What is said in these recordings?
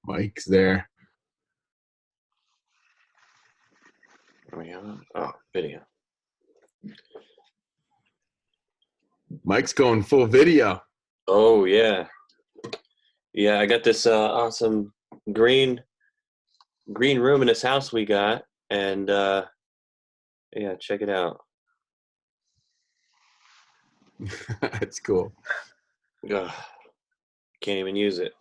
Mike's there. Are we on? Oh, video. Mike's going full video. Oh yeah, yeah. I got this awesome green room in this house we got, and yeah, check it out. That's cool. Ugh, can't even use it.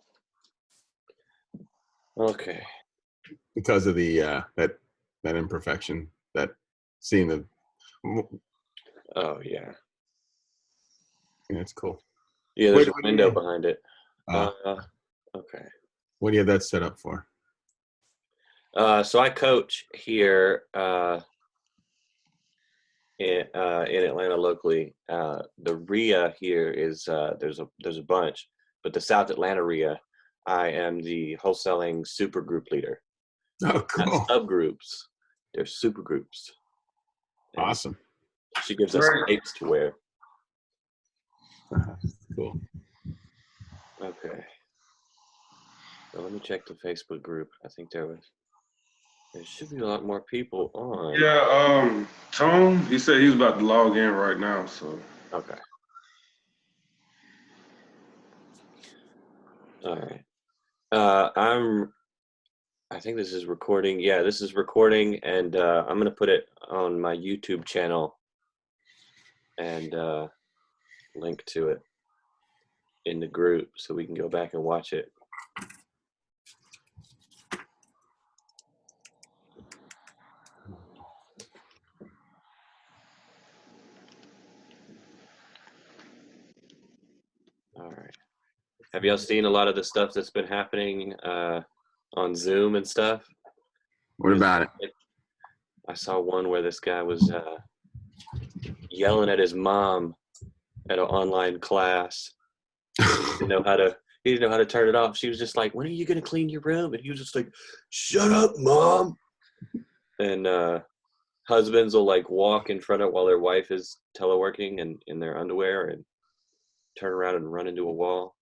Okay. Because of the that imperfection, that seeing the. Oh yeah. Yeah, it's cool. Yeah, there's a window behind it. Okay. What do you have that set up for? So I coach here in Atlanta locally. The RIA here is there's a bunch, but the South Atlanta RIA, I am the wholesaling super group leader. Oh, cool. Not subgroups, they're super groups. And awesome. she gives us capes to wear. Cool. Okay. So let me check the Facebook group. I think there should be a lot more people on. Yeah, Tom, he said he's about to log in right now, so. Okay. All right. I think this is recording. Yeah, this is recording, and I'm going to put it on my YouTube channel and link to it in the group so we can go back and watch it. All right. Have y'all seen a lot of the stuff that's been happening on Zoom and stuff? What about it? I saw one where this guy was yelling at his mom at an online class. He didn't know how to turn it off. She was just like, "When are you gonna clean your room?" And he was just like, "Shut up, mom." And husbands will like walk in front of while their wife is teleworking and in their underwear and turn around and run into a wall.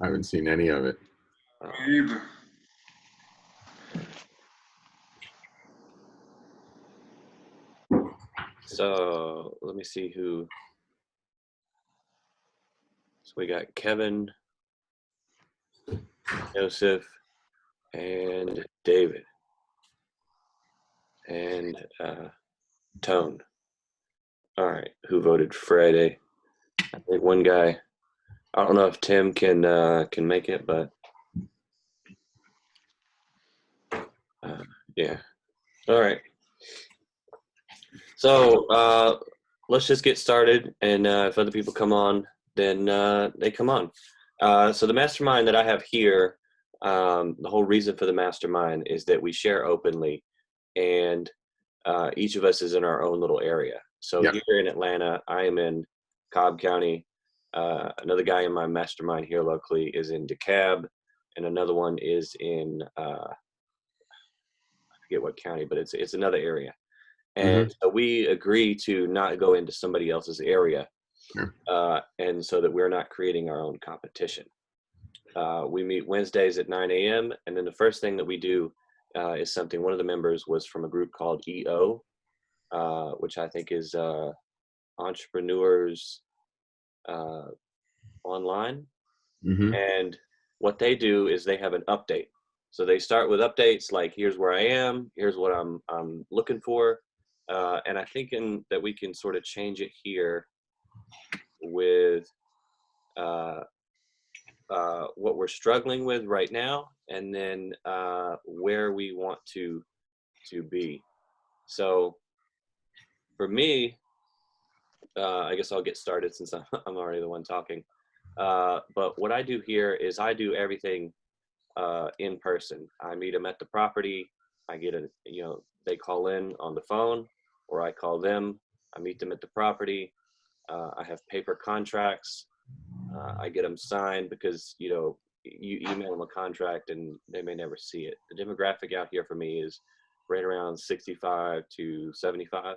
I haven't seen any of it. Me either. So let me see who. So we got Kevin, Joseph, and David, and Tone. All right, who voted Friday? I think one guy. I don't know if Tim can make it, but yeah. All right. So let's just get started, and if other people come on, then they come on. So the mastermind that I have here, the whole reason for the mastermind is that we share openly, and each of us is in our own little area. So here in Atlanta, I am in Cobb County. Another guy in my mastermind here locally is in DeKalb, and another one is in I forget what county, but it's another area. And so we agree to not go into somebody else's area, and so that we're not creating our own competition. We meet Wednesdays at 9 a.m. and then the first thing that we do is something. One of the members was from a group called EO, which I think is Entrepreneurs Online. And what they do is they have an update. So they start with updates like, here's where I am, here's what I'm looking for. And I think that we can sort of change it here with what we're struggling with right now, and then where we want to be. So for me, I guess I'll get started since I'm already the one talking. But what I do here is I do everything in person. I meet them at the property. I get they call in on the phone, or I call them. I meet them at the property. I have paper contracts. I get them signed because, you email them a contract and they may never see it. The demographic out here for me is right around 65 to 75.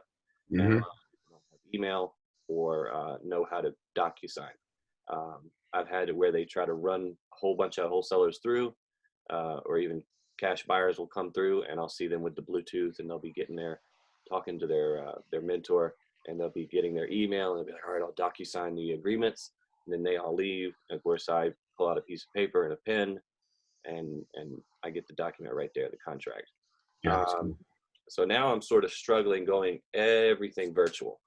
And a lot of people don't have email or know how to DocuSign. I've had it where they try to run whole bunch of wholesalers through, or even cash buyers will come through, and I'll see them with the Bluetooth, and they'll be getting talking to their mentor, and they'll be getting their email, and they'll be like, all right, I'll DocuSign the agreements, and then they all leave. And of course, I pull out a piece of paper and a pen, and I get the document right there, the contract. Yeah. So now I'm sort of struggling going everything virtual.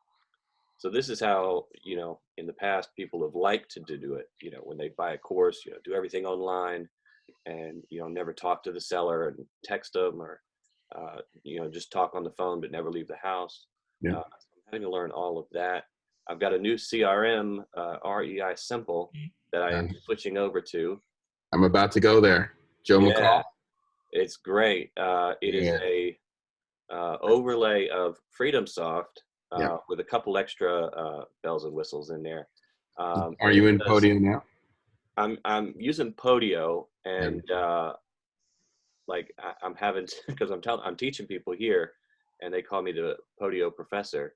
So this is how, in the past, people have liked to do it, when they buy a course, do everything online and, never talk to the seller and text them, or, just talk on the phone, but never leave the house. Yeah. So I'm having to learn all of that. I've got a new CRM, REI Simple, that I am switching over to. I'm about to go there. Joe McCall. It's great. It is a overlay of FreedomSoft with a couple extra bells and whistles in there. Are you in Podio now? I'm using Podio, and I'm having because I'm teaching people here, and they call me the Podio professor.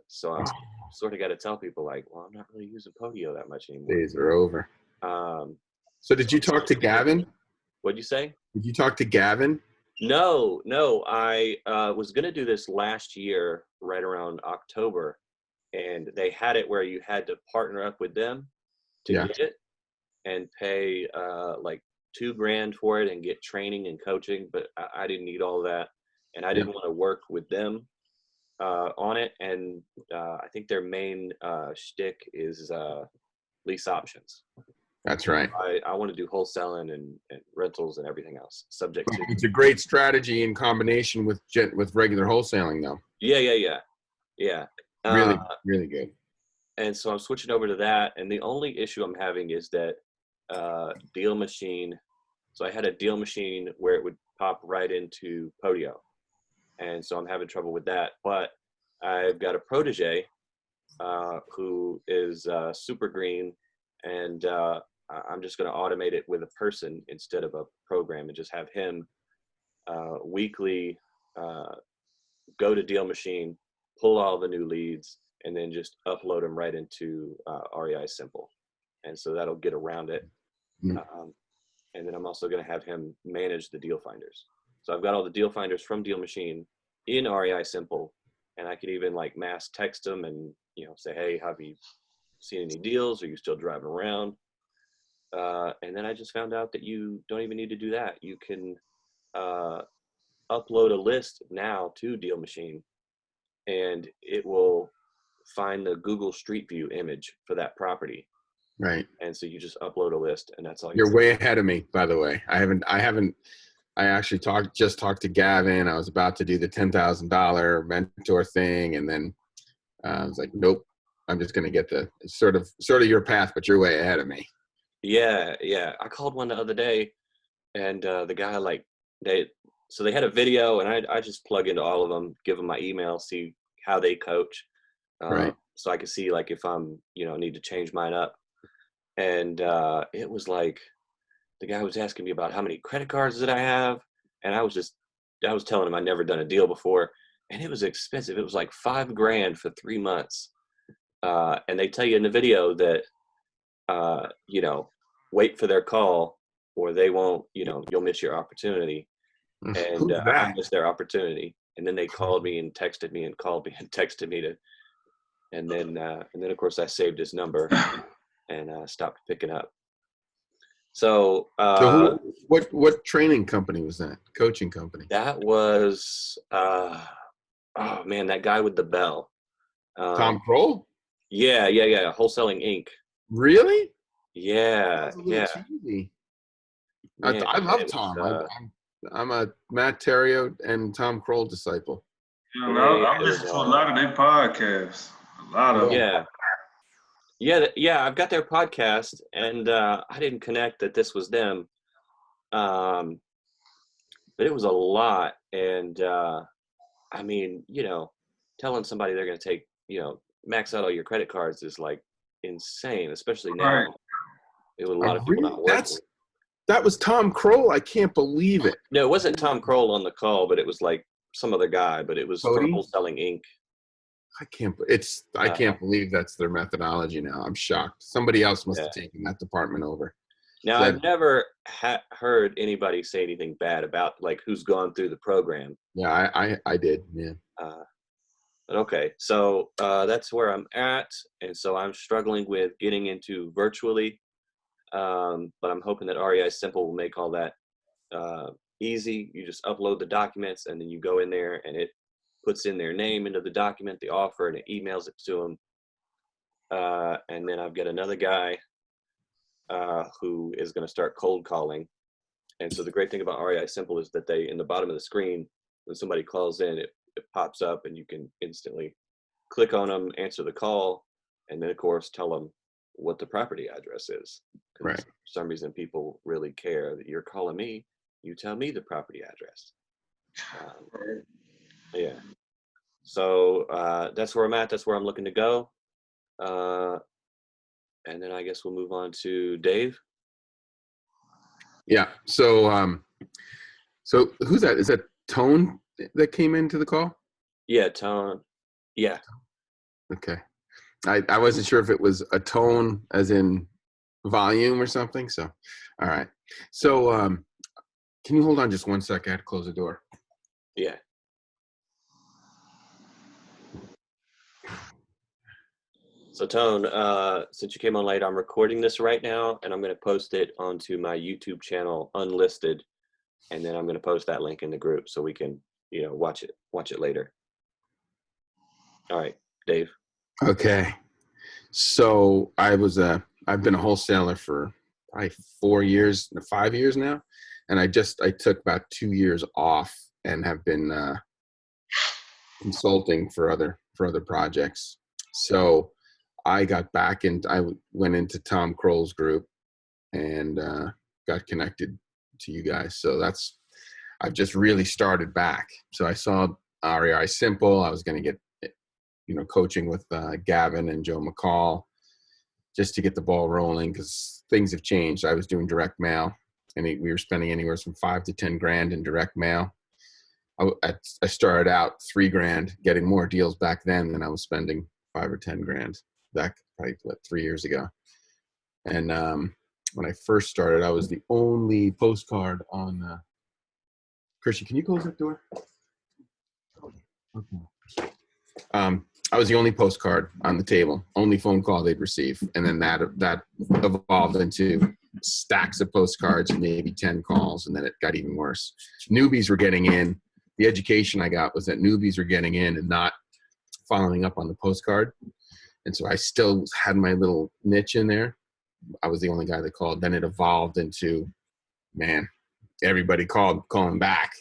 So I'm sort of got to tell people like, well, I'm not really using Podio that much anymore. Days are over. So did you talk to Gavin? What'd you say? Did you talk to Gavin? No. I was going to do this last year, right around October, and they had it where you had to partner up with them to get it and pay like $2,000 for it and get training and coaching. But I didn't need all that, and I didn't want to work with them on it. And I think their main shtick is lease options. That's right. I want to do wholesaling and rentals and everything else subject to. It's a great strategy in combination with regular wholesaling, though. Yeah. Really good. And so I'm switching over to that. And the only issue I'm having is that deal machine. So I had a deal machine where it would pop right into Podio. And so I'm having trouble with that. But I've got a protege who is super green, and I'm just going to automate it with a person instead of a program, and just have him weekly go to Deal Machine, pull all the new leads, and then just upload them right into REI Simple. And so that'll get around it. And then I'm also going to have him manage the deal finders. So I've got all the deal finders from Deal Machine in REI Simple, and I could even like mass text them and say, hey, have you seen any deals? Are you still driving around? And then I just found out that you don't even need to do that. You can upload a list now to Deal Machine, and it will find the Google Street View image for that property. Right. And so you just upload a list, and that's all. You're way ahead of me, by the way. I actually just talked to Gavin. I was about to do the $10,000 mentor thing, and then I was like, nope. I'm just going to get the sort of your path, but you're way ahead of me. Yeah. I called one the other day, and the guy they had a video, and I just plug into all of them, give them my email, see how they coach, Right. So I can see like if I'm need to change mine up. And it was like the guy was asking me about how many credit cards did I have, and I was telling him I'd never done a deal before, and it was expensive. It was like $5,000 for 3 months. And they tell you in the video that, wait for their call, or they won't, you'll miss your opportunity. And I missed their opportunity. And then they called me and texted me and called me and texted me and then of course I saved his number and stopped picking up. So what training company was that? Coaching company? That was, oh man, that guy with the bell. Tom Kroll? Yeah. Wholesaling Inc. Really? Yeah. Cheesy. I love Tom. I'm a Matt Theriault and Tom Kroll disciple. I've listened to a lot of their podcasts. A lot of them. Yeah. I've got their podcast, and I didn't connect that this was them. But it was a lot, and I mean, telling somebody they're going to take, max out all your credit cards is like insane, especially now. Right. It was a lot of people not working. That was Tom Kroll. I can't believe it. No, it wasn't Tom Kroll on the call, but it was like some other guy. But it was for Cody? Wholesaling Inc. I can't believe that's their methodology now. I'm shocked. Somebody else must have taken that department over. Now, So I've never heard anybody say anything bad about like who's gone through the program. yeah, I did. Yeah. But okay, so that's where I'm at, and so I'm struggling with getting into virtually. But I'm hoping that REI Simple will make all that easy. You just upload the documents, and then you go in there, and it puts in their name into the document, the offer, and it emails it to them. And then I've got another guy who is going to start cold calling. And so the great thing about REI Simple is that they, in the bottom of the screen, when somebody calls in, it pops up, and you can instantly click on them, answer the call, and then of course tell them what the property address is. Right. For some reason, people really care that you're calling me. You tell me the property address. Yeah. So that's where I'm at. That's where I'm looking to go. And then I guess we'll move on to Dave. Yeah. So who's that? Is that Tone that came into the call? Yeah, Tone. Yeah. Okay. I wasn't sure if it was a tone as in volume or something. So, all right. So, can you hold on just 1 sec? I had to close the door. Yeah. So Tone, since you came on late, I'm recording this right now, and I'm going to post it onto my YouTube channel unlisted, and then I'm going to post that link in the group so we can, watch it later. All right, Dave. Okay. So I've been a wholesaler for probably 4 years, 5 years now. And I took about 2 years off and have been consulting for other projects. So I got back and I went into Tom Kroll's group and got connected to you guys. So I've just really started back. So I saw REI Simple. I was going to get coaching with Gavin and Joe McCall just to get the ball rolling because things have changed. I was doing direct mail, and we were spending anywhere from $5,000 to $10,000 in direct mail. I started out $3,000, getting more deals back then than I was spending $5,000 or $10,000 back probably 3 years ago. And when I first started, I was the only postcard on. Christian, can you close that door? Okay. I was the only postcard on the table, only phone call they'd receive. And then that evolved into stacks of postcards and maybe 10 calls. And then it got even worse. Newbies were getting in. The education I got was that newbies were getting in and not following up on the postcard. And so I still had my little niche in there. I was the only guy that called. Then it evolved into, man, everybody calling back.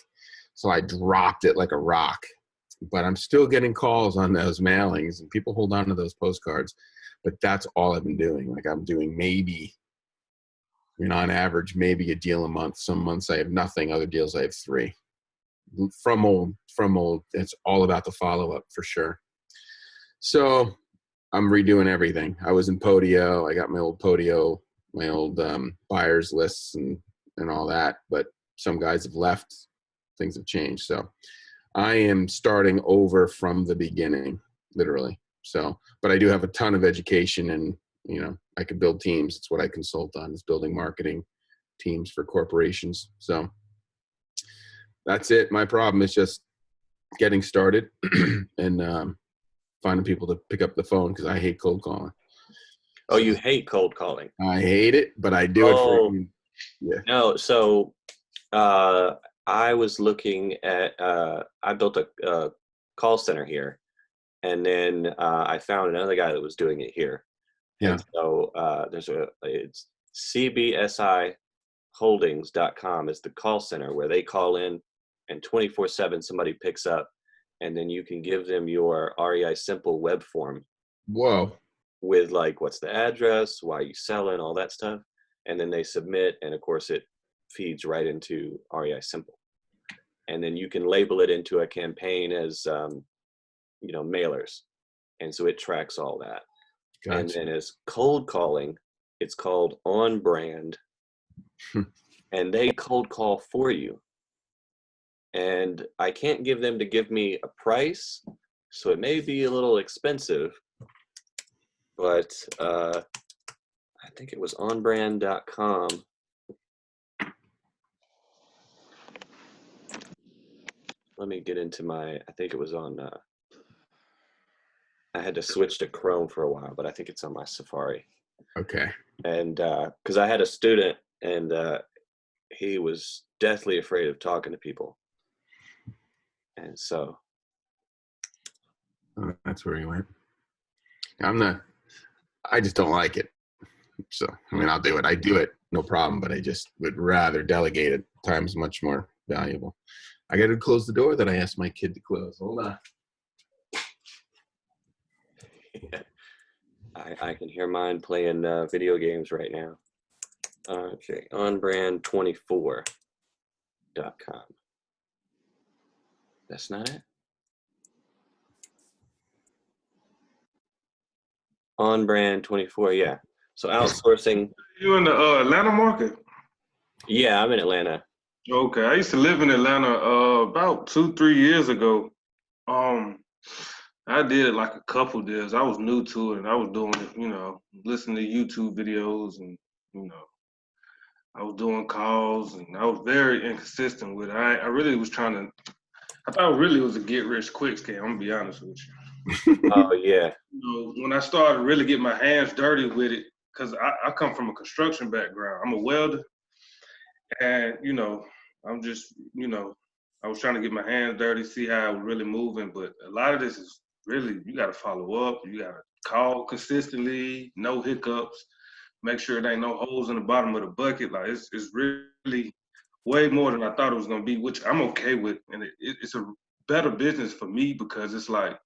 So I dropped it like a rock. But I'm still getting calls on those mailings, and people hold on to those postcards. But that's all I've been doing. Like I'm doing maybe, on average, maybe a deal a month. Some months I have nothing. Other deals I have 3. From old, it's all about the follow-up for sure. So I'm redoing everything. I was in Podio. I got my old Podio, my old buyers lists and all that. But some guys have left. Things have changed. So I am starting over from the beginning, literally. So, but I do have a ton of education and, I can build teams. It's what I consult on, is building marketing teams for corporations. So that's it. My problem is just getting started and finding people to pick up the phone because I hate cold calling. Oh, you hate cold calling? I hate it, but I do it for you. Yeah. No, so I was looking at, I built a call center here, and then I found another guy that was doing it here. Yeah. And so it's cbsiholdings.com is the call center where they call in, and 24/7 somebody picks up, and then you can give them your REI Simple web form. Whoa. With like, what's the address, why are you selling, all that stuff. And then they submit, and of course it feeds right into REI Simple. And then you can label it into a campaign as, mailers. And so it tracks all that. Gotcha. And then as cold calling, it's called On Brand. And they cold call for you. And I can't give them to give me a price, so it may be a little expensive, but I think it was onbrand.com. let me get into my, I think it was on, I had to switch to Chrome for a while, but I think it's on my Safari. Okay. And because I had a student, and he was deathly afraid of talking to people. And so. Oh, that's where he went. I just don't like it. So, I mean, I'll do it. I do it, no problem, but I just would rather delegate it. Time's much more valuable. I got to close the door that I asked my kid to close. Hold on. Yeah. I can hear mine playing video games right now. Okay, onbrand24.com. That's not it? OnBrand24, yeah. So outsourcing. You in the Atlanta market? Yeah, I'm in Atlanta. Okay, I used to live in Atlanta about 2-3 years ago. I did like a couple deals. I was new to it, and I was doing it, listening to YouTube videos, and I was doing calls, and I was very inconsistent with it. I really was trying to. I thought it really was a get rich quick scam. I'm gonna be honest with you. Oh yeah. When I started really getting my hands dirty with it, because I come from a construction background. I'm a welder, and I'm just I was trying to get my hands dirty, see how I was really moving. But a lot of this is really, you got to follow up. You got to call consistently, no hiccups, make sure there ain't no holes in the bottom of the bucket. Like it's really way more than I thought it was gonna be, which I'm okay with. And it's a better business for me because it's like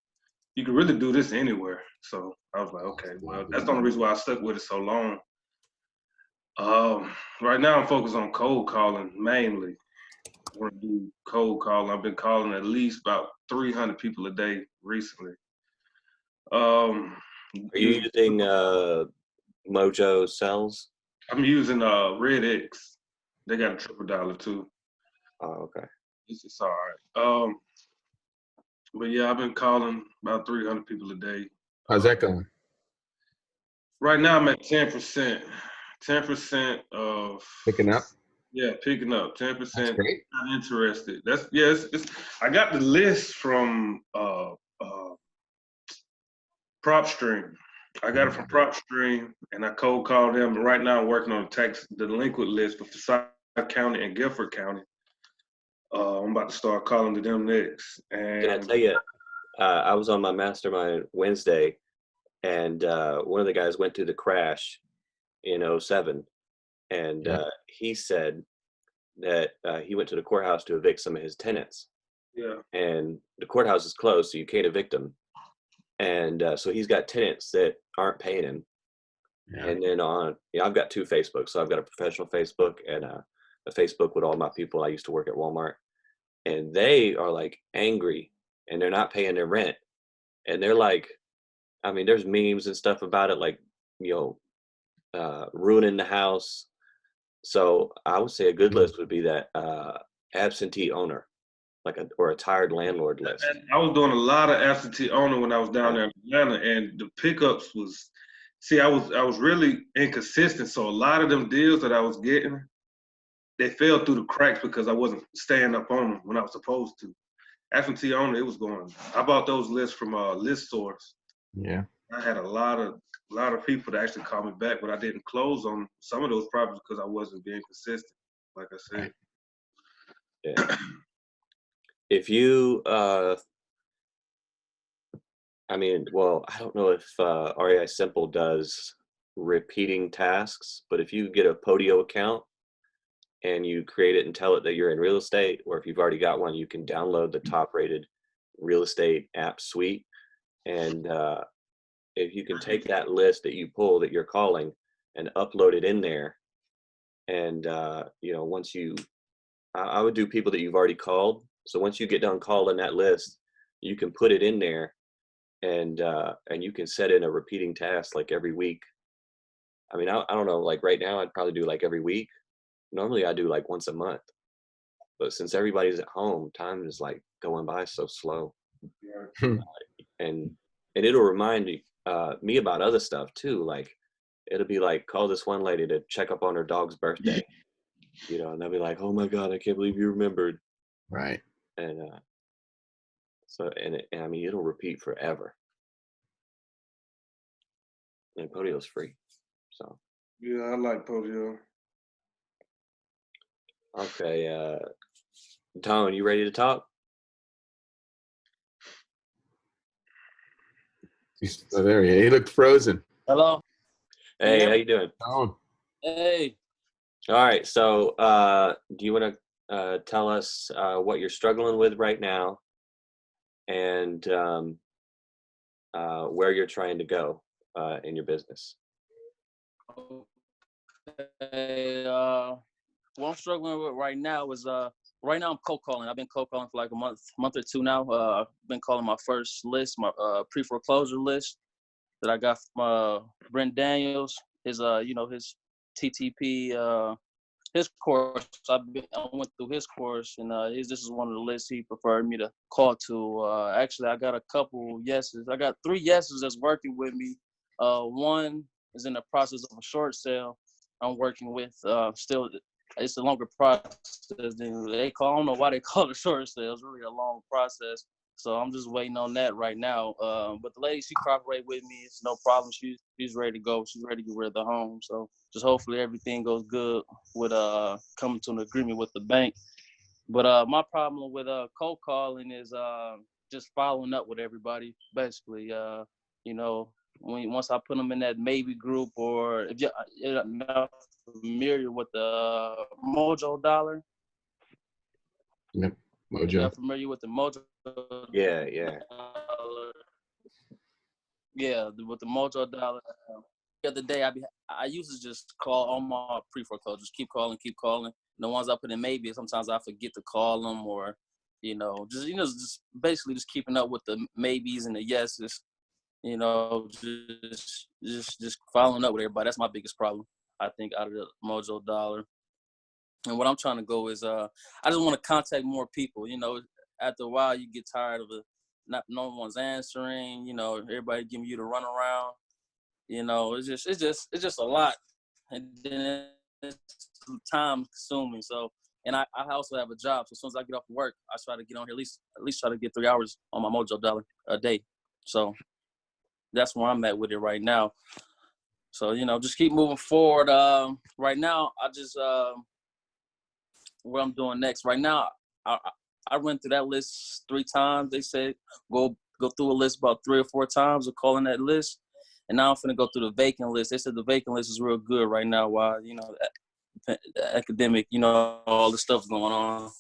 you can really do this anywhere. So I was like, okay, well, that's the only reason why I stuck with it so long. Right now I'm focused on cold calling mainly. I want to do cold calling. I've been calling at least about 300 people a day recently. Are you using Mojo Cells? I'm using Red X. They got a $1,000 too. Oh, okay. It's all right. But yeah, I've been calling about 300 people a day. How's that going? Right now I'm at 10%. 10% of Picking up? Yeah, picking up 10%. That's great. Not interested. That's it's I got the list from PropStream. I got it from PropStream, and I cold called them. Right now, I'm working on the delinquent list for Forsyth County and Guilford County. I'm about to start calling to them next. And Can I tell you, I was on my Mastermind Wednesday, and one of the guys went through the crash in 07, and he said that he went to the courthouse to evict some of his tenants. Yeah. And the courthouse is closed, so you can't evict them. And so he's got tenants that aren't paying him. Yeah. And then I've got 2 Facebooks. So I've got a professional Facebook and a Facebook with all my people. I used to work at Walmart. And they are like angry and they're not paying their rent. And they're like, I mean, there's memes and stuff about it, like, ruining the house. So I would say a good list would be that absentee owner, or a tired landlord list. I was doing a lot of absentee owner when I was down there in Atlanta, and the pickups was, I was really inconsistent. So a lot of them deals that I was getting, they fell through the cracks because I wasn't staying up on them when I was supposed to. Absentee owner, it was going. I bought those lists from List Source. Yeah. I had a lot of people that actually called me back, but I didn't close on some of those properties because I wasn't being consistent, like I said. Yeah. If you, I don't know if REI Simple does repeating tasks, but if you get a Podio account and you create it and tell it that you're in real estate, or if you've already got one, you can download the top-rated real estate app suite. And if you can take that list that you pull that you're calling and upload it in there, and once I would do people that you've already called. So once you get done calling that list, you can put it in there, and you can set in a repeating task like every week. I mean, I don't know, like right now I'd probably do like every week. Normally I do like once a month, but since everybody's at home, time is like going by so slow. And it'll remind me about other stuff too. Like it'll be like, call this one lady to check up on her dog's birthday, and they'll be like, oh my God, I can't believe you remembered. Right. And So, and I mean, it'll repeat forever. And Podio's free. So, Yeah, I like Podio. okay. Tone, you ready to talk? Oh, there he looked frozen. Hello. Hey, Yeah. how you doing? Oh, Hey. All right. So, do you want to tell us what you're struggling with right now, and where you're trying to go in your business? Okay. What I'm struggling with right now is right now I'm cold calling. I've been cold calling for like a month or two now. I've been calling my first list, my pre-foreclosure list that I got from Brent Daniels. His his TTP his course. I went through his course, and this is one of the lists he preferred me to call to. Actually, I got a couple yeses. I got 3 yeses that's working with me. One is in the process of a short sale. I'm working with still. It's a longer process than they call. I don't know why they call it short sale. It's really a long process. So I'm just waiting on that right now. But the lady, she cooperated with me. It's no problem. She's ready to go. She's ready to get rid of the home. So just hopefully everything goes good with coming to an agreement with the bank. But my problem with cold calling is just following up with everybody. Basically, once I put them in that maybe group, or if you're not familiar with the Mojo Dollar. yep, You're Mojo. familiar with the Mojo? Yeah. Yeah, with the Mojo Dollar. The other day, I used to just call all my pre-foreclosures, keep calling. The ones I put in maybe, sometimes I forget to call them, or just basically just keeping up with the maybes and the yeses. Just following up with everybody. That's my biggest problem, I think, out of the Mojo Dollar. And what I'm trying to go is, I just want to contact more people. After a while, you get tired of it. No one's answering. Everybody giving you the runaround. It's just a lot, and then it's time consuming. So, and I also have a job. So as soon as I get off work, I try to get on here at least try to get 3 hours on my Mojo Dollar a day. So that's where I'm at with it right now. So just keep moving forward. Right now, I just what I'm doing next. Right now, I went through that list 3 times. They said go through a list about 3 or 4 times of calling that list. And now I'm finna go through the vacant list. They said the vacant list is real good right now while, the academic, all the stuff going on.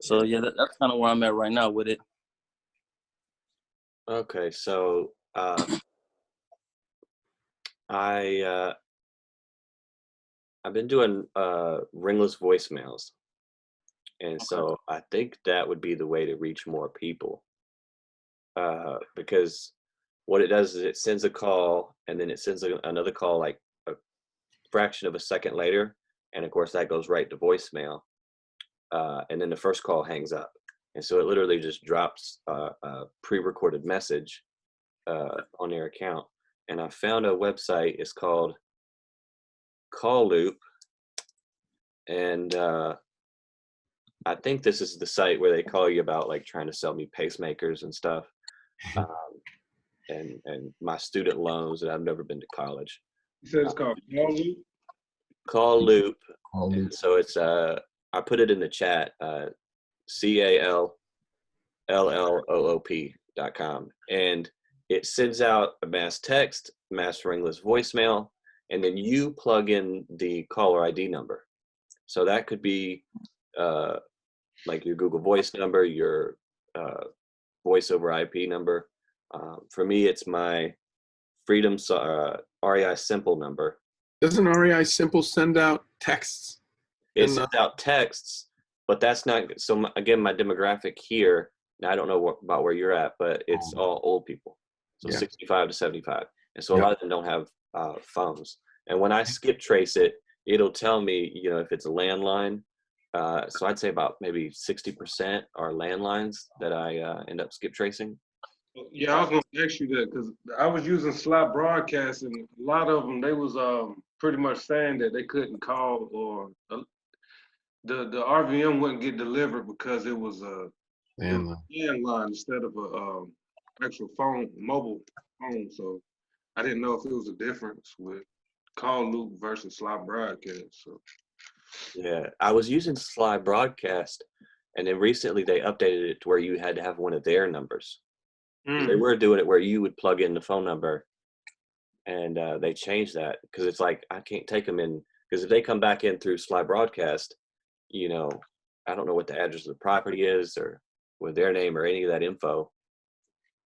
So, yeah, that's kind of where I'm at right now with it. Okay. So, I've been doing ringless voicemails, and so I think that would be the way to reach more people. Because what it does is it sends a call, and then it sends another call like a fraction of a second later, and of course that goes right to voicemail, and then the first call hangs up, and so it literally just drops a pre-recorded message on their account. And I found a website. It's called Call Loop, and I think this is the site where they call you about like trying to sell me pacemakers and stuff. And my student loans, and I've never been to college. You said it's called Call Loop? Call Loop. Call Loop. So it's I put it in the chat, CALLOOP.com, and it sends out a mass text, mass ringless voicemail, and then you plug in the caller ID number. So that could be like your Google Voice number, your voice over IP number. For me, it's my Freedom REI Simple number. Doesn't REI Simple send out texts? It sends out texts, but that's not. So again, my demographic here, now I don't know about where you're at, but it's all old people. So 65 to 75. And so a lot of them don't have phones. And when I skip trace it, it'll tell me, if it's a landline. So I'd say about maybe 60% are landlines that I end up skip tracing. Yeah, I was going to ask you that because I was using Slot Broadcast, and a lot of them, they was pretty much saying that they couldn't call, or the RVM wouldn't get delivered because it was a And landline instead of a actual phone, mobile phone. So I didn't know if it was a difference with call loop versus slot broadcast. So Yeah, I was using Sly Broadcast, and then recently they updated it to where you had to have one of their numbers. 'Cause they were doing it where you would plug in the phone number, and they changed that because it's like I can't take them in because if they come back in through Sly Broadcast, you know, I don't know what the address of the property is or with their name or any of that info,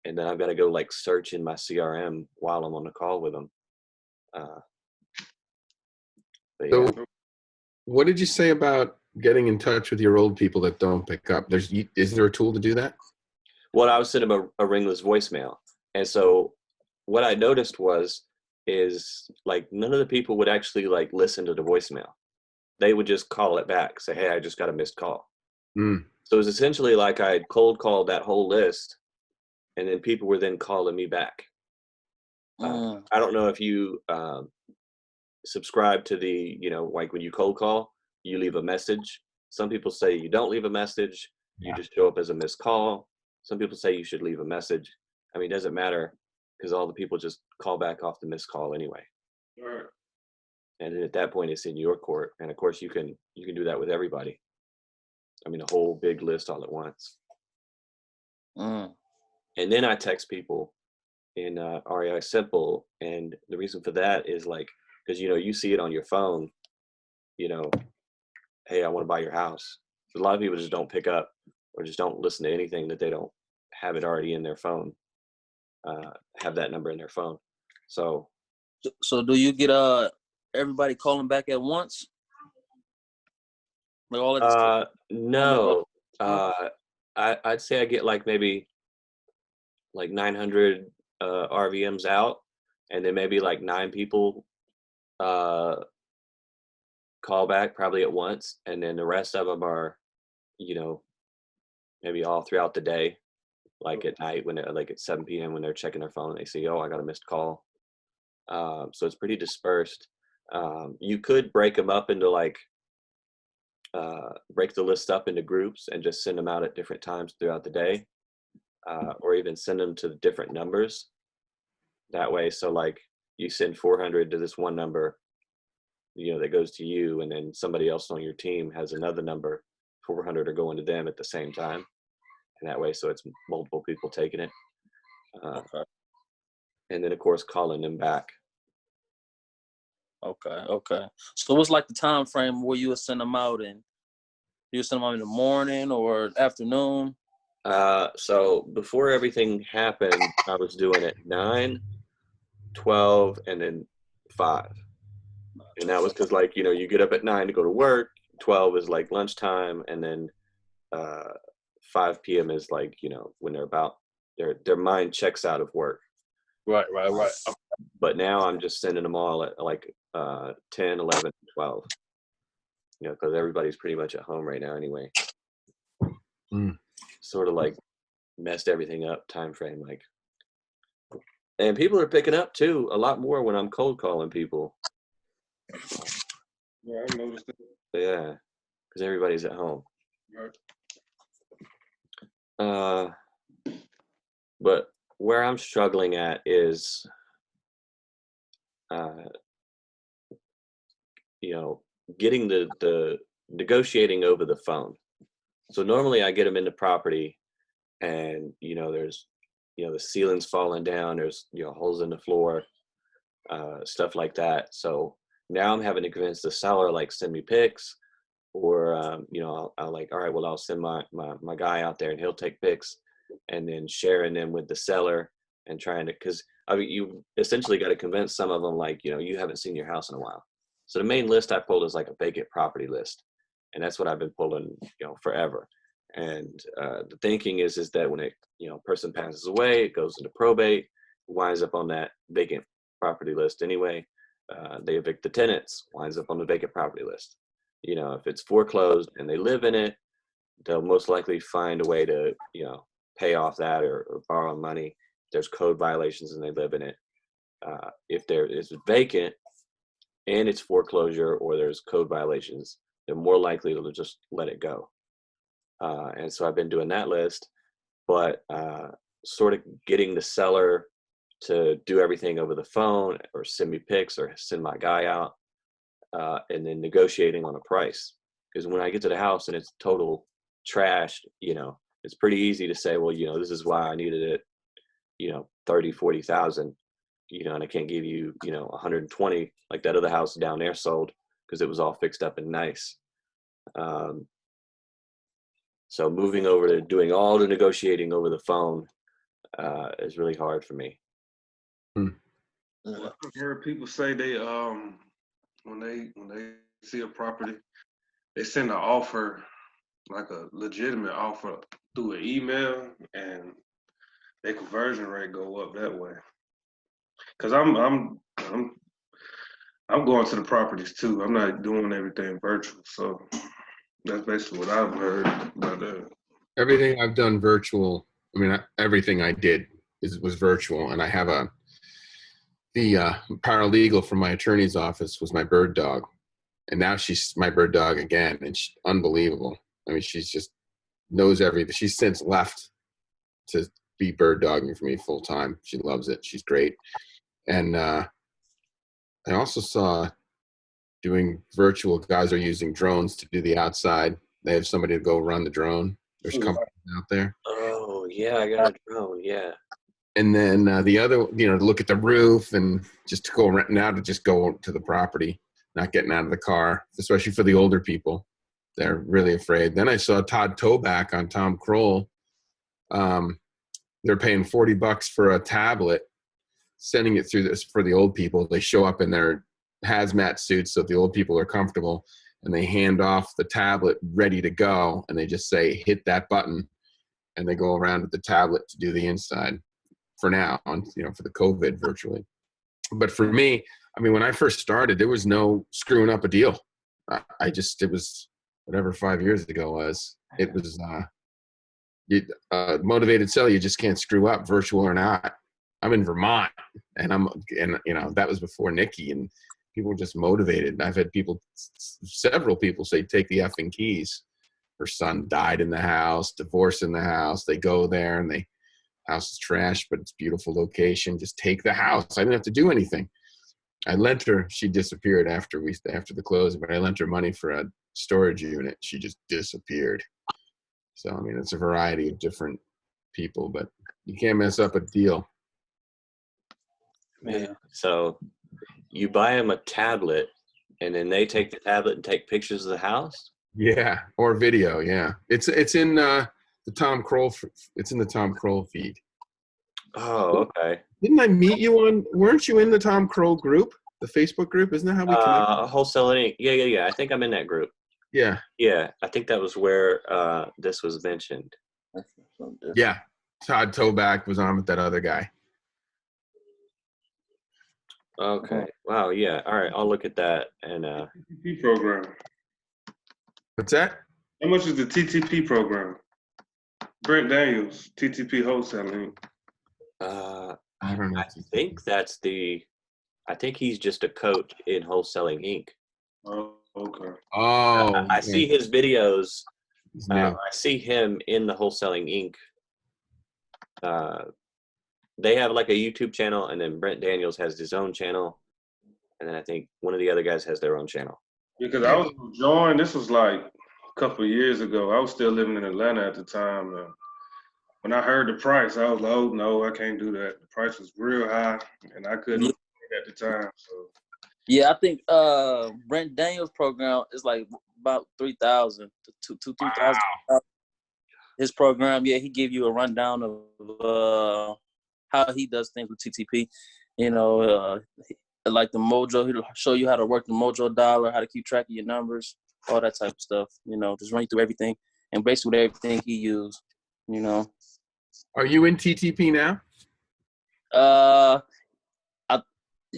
and then I've got to go like search in my CRM while I'm on the call with them. Uh, but yeah. so, what did you say about getting in touch with your old people that don't pick up? Is there a tool to do that? Well, I was sending them a ringless voicemail. And so what I noticed is like none of the people would actually like listen to the voicemail. They would just call it back, say, hey, I just got a missed call. Mm. So it was essentially like I had cold called that whole list and then people were then calling me back. I don't know if you subscribe to the, like when you cold call, you leave a message. Some people say you don't leave a message. You just show up as a missed call. Some people say you should leave a message. I mean, it doesn't matter because all the people just call back off the missed call anyway. right. And then at that point, it's in your court. And of course, you can do that with everybody. I mean, a whole big list all at once. And then I text people in REI Simple. And the reason for that is like, because, you see it on your phone, hey, I want to buy your house. But a lot of people just don't pick up or just don't listen to anything that they don't have it already in their phone, have that number in their phone. So do you get everybody calling back at once? Like all of this no. I'd say I get like maybe like 900 RVMs out, and then maybe like 9 people call back probably at once, and then the rest of them are, maybe all throughout the day, like at night when they're like at 7 p.m. when they're checking their phone and they see, oh, I got a missed call. So it's pretty dispersed. You could break them up into like break the list up into groups and just send them out at different times throughout the day, or even send them to different numbers that way. So like you send 400 to this one number, that goes to you, and then somebody else on your team has another number, 400 are going to them at the same time, and that way so it's multiple people taking it. Okay. And then of course calling them back. Okay. So what's like the time frame where you would send them out, and you would send them out in the morning or afternoon? So before everything happened, I was doing it 9, 12, and then 5. And that was because like, you get up at 9 to go to work, 12 is like lunchtime, and then 5 p.m. is like, when they're about, their mind checks out of work. Right. But now I'm just sending them all at like 10, 11, 12. Because everybody's pretty much at home right now anyway. Sort of like messed everything up time frame, like. And people are picking up too a lot more when I'm cold calling people. Yeah, I noticed that. Yeah, because everybody's at home. Right. But where I'm struggling at is, getting the negotiating over the phone. So normally I get them into property, and there's the ceiling's falling down, there's holes in the floor, stuff like that. So now I'm having to convince the seller, like, send me pics, or I'll like, all right, well, I'll send my guy out there and he'll take pics, and then sharing them with the seller and trying to, because I mean, you essentially got to convince some of them, like, you haven't seen your house in a while. So the main list I pulled is like a vacant property list, and that's what I've been pulling forever. And the thinking is that when person passes away, it goes into probate, winds up on that vacant property list anyway. They evict the tenants, winds up on the vacant property list. If it's foreclosed and they live in it, they'll most likely find a way to pay off that or borrow money. If there's code violations and they live in it. If there is vacant and it's foreclosure or there's code violations, they're more likely to just let it go. And so I've been doing that list, but sort of getting the seller to do everything over the phone or send me pics or send my guy out, and then negotiating on a price. Because when I get to the house and it's total trash, it's pretty easy to say, well, this is why I needed it, 30, 40,000, and I can't give you, 120 like that other house down there sold because it was all fixed up and nice. So moving over to doing all the negotiating over the phone is really hard for me. I've heard people say they when they see a property, they send an offer, like a legitimate offer, through an email, and their conversion rate go up that way. Cause I'm going to the properties too. I'm not doing everything virtual, so that's basically what I've heard about that. Everything I've done virtual. I mean, everything I did was virtual, and I have the paralegal from my attorney's office was my bird dog, and now she's my bird dog again, and she's unbelievable. I mean, she's just knows everything. She's since left to be bird dogging for me full time. She loves it. She's great. And I also saw doing virtual, guys are using drones to do the outside. They have somebody to go run the drone. There's companies out there. Oh, yeah, I got a drone, yeah. And then the other, to look at the roof and just to go around, now to just go to the property, not getting out of the car, especially for the older people. They're really afraid. Then I saw Todd Toback on Tom Kroll. They're paying $40 for a tablet, sending it through this for the old people. They show up in their hazmat suits so the old people are comfortable, and they hand off the tablet ready to go, and they just say, hit that button, and they go around with the tablet to do the inside for now, on for the COVID virtually. But for me, I mean, when I first started, there was no screwing up a deal. It was whatever 5 years ago was. It was motivated seller. You just can't screw up, virtual or not. I'm in Vermont, and that was before Nikki, and people were just motivated. I've had several people say, take the effing keys. Her son died in the house, divorced in the house. They go there, and house is trash, but it's beautiful location. Just take the house. I didn't have to do anything. I lent her. She disappeared after the closing, but I lent her money for a storage unit. She just disappeared. So I mean, it's a variety of different people, but you can't mess up a deal. Man, so you buy them a tablet, and then they take the tablet and take pictures of the house? Yeah, or video. Yeah, it's in the Tom Kroll. It's in the Tom Kroll feed. Oh, okay. Didn't I meet you on? Weren't you in the Tom Kroll group, the Facebook group? Isn't that how we connected? Wholesaling. Yeah. I think I'm in that group. Yeah. Yeah, I think that was where this was mentioned. Yeah, Todd Toback was on with that other guy. Okay. Wow. Yeah. All right. I'll look at that. And TTP program. What's that? How much is the TTP program? Brent Daniels, TTP Wholesaling. I don't know. I think he's just a coach in Wholesaling Inc. Oh, okay. Oh, I see his videos. Yeah. I see him in the Wholesaling Inc. They have like a YouTube channel, and then Brent Daniels has his own channel, and then I think one of the other guys has their own channel. Because I was joined. This was like a couple of years ago. I was still living in Atlanta at the time. When I heard the price, I was like, "Oh no, I can't do that." The price was real high, and I couldn't afford it at the time. So yeah, I think Brent Daniels' program is like about 3,000 to 3,000. Wow. His program, yeah, he give you a rundown of how he does things with TTP. Like the Mojo, he'll show you how to work the Mojo dollar, how to keep track of your numbers, all that type of stuff. Just run you through everything, and basically everything he used. Are you in TTP now?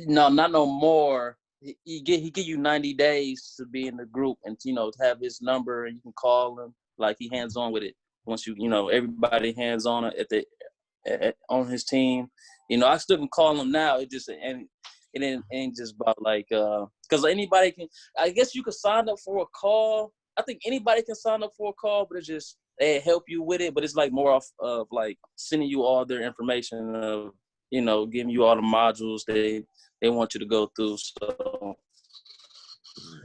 No, not no more. He give you 90 days to be in the group, and to have his number, and you can call him. Like, he hands on with it. Once everybody hands on it on his team. I still can call him now. It just, and ain't just about like because anybody can. I guess you could sign up for a call. I think anybody can sign up for a call, but it's just they help you with it. But it's like more of like sending you all their information, giving you all the modules they want you to go through. So.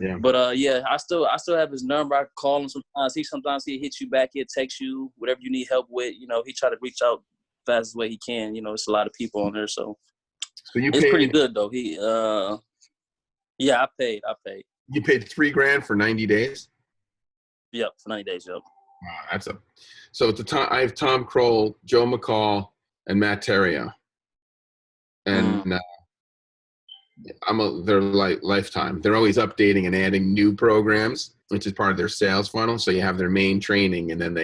Yeah. But yeah, I still have his number. I call him sometimes. He hits you back. He'll text you whatever you need help with. He try to reach out fastest way he can. It's a lot of people on there, so So it's pretty good though. I paid. You paid $3,000 for 90 days. Yep, for 90 days. Yep. Wow, so at the time I have Tom Kroll, Joe McCall, and Matt Terrio, and they're like lifetime. They're always updating and adding new programs, which is part of their sales funnel. So you have their main training, and then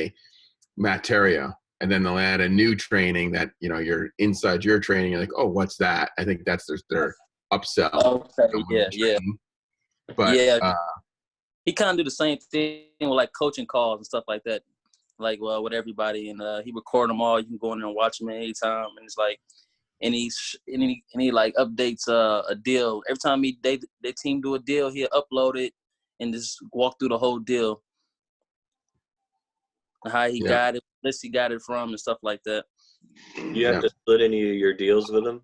Matt Terrio, and then they'll add a new training that you're inside your training. You're like, oh, what's that? I think that's their upsell. Okay, yeah. But yeah, he kind of do the same thing with like coaching calls and stuff like that, like with everybody, and he record them all. You can go in there and watch them at any time, and it's like. And he like updates a deal every time their team do a deal. He'll upload it and just walk through the whole deal, how he got it, list he got it from, and stuff like that. You have to split any of your deals with him?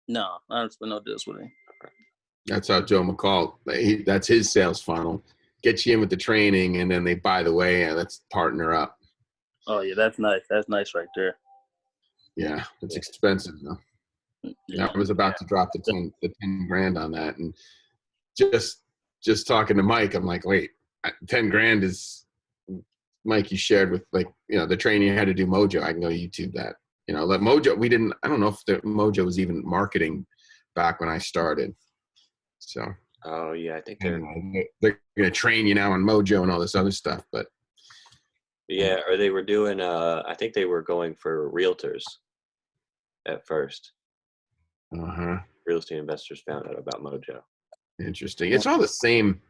No, I don't split no deals with him. That's how Joe McCall. That's his sales funnel. Get you in with the training, and then they buy the way, and let's partner up. Oh yeah, that's nice. That's nice right there. Yeah, it's expensive though. Yeah. I was about to drop the $10,000 on that, and just talking to Mike, I'm like, wait, $10,000 is Mike. You shared with the training you had to do Mojo. I can go YouTube that. Let Mojo. I don't know if the Mojo was even marketing back when I started. So. Oh yeah, I think they're gonna train you now on Mojo and all this other stuff, but. Yeah, or they were doing. I think they were going for realtors at first. Real estate investors found out about Mojo. Interesting. It's all the same.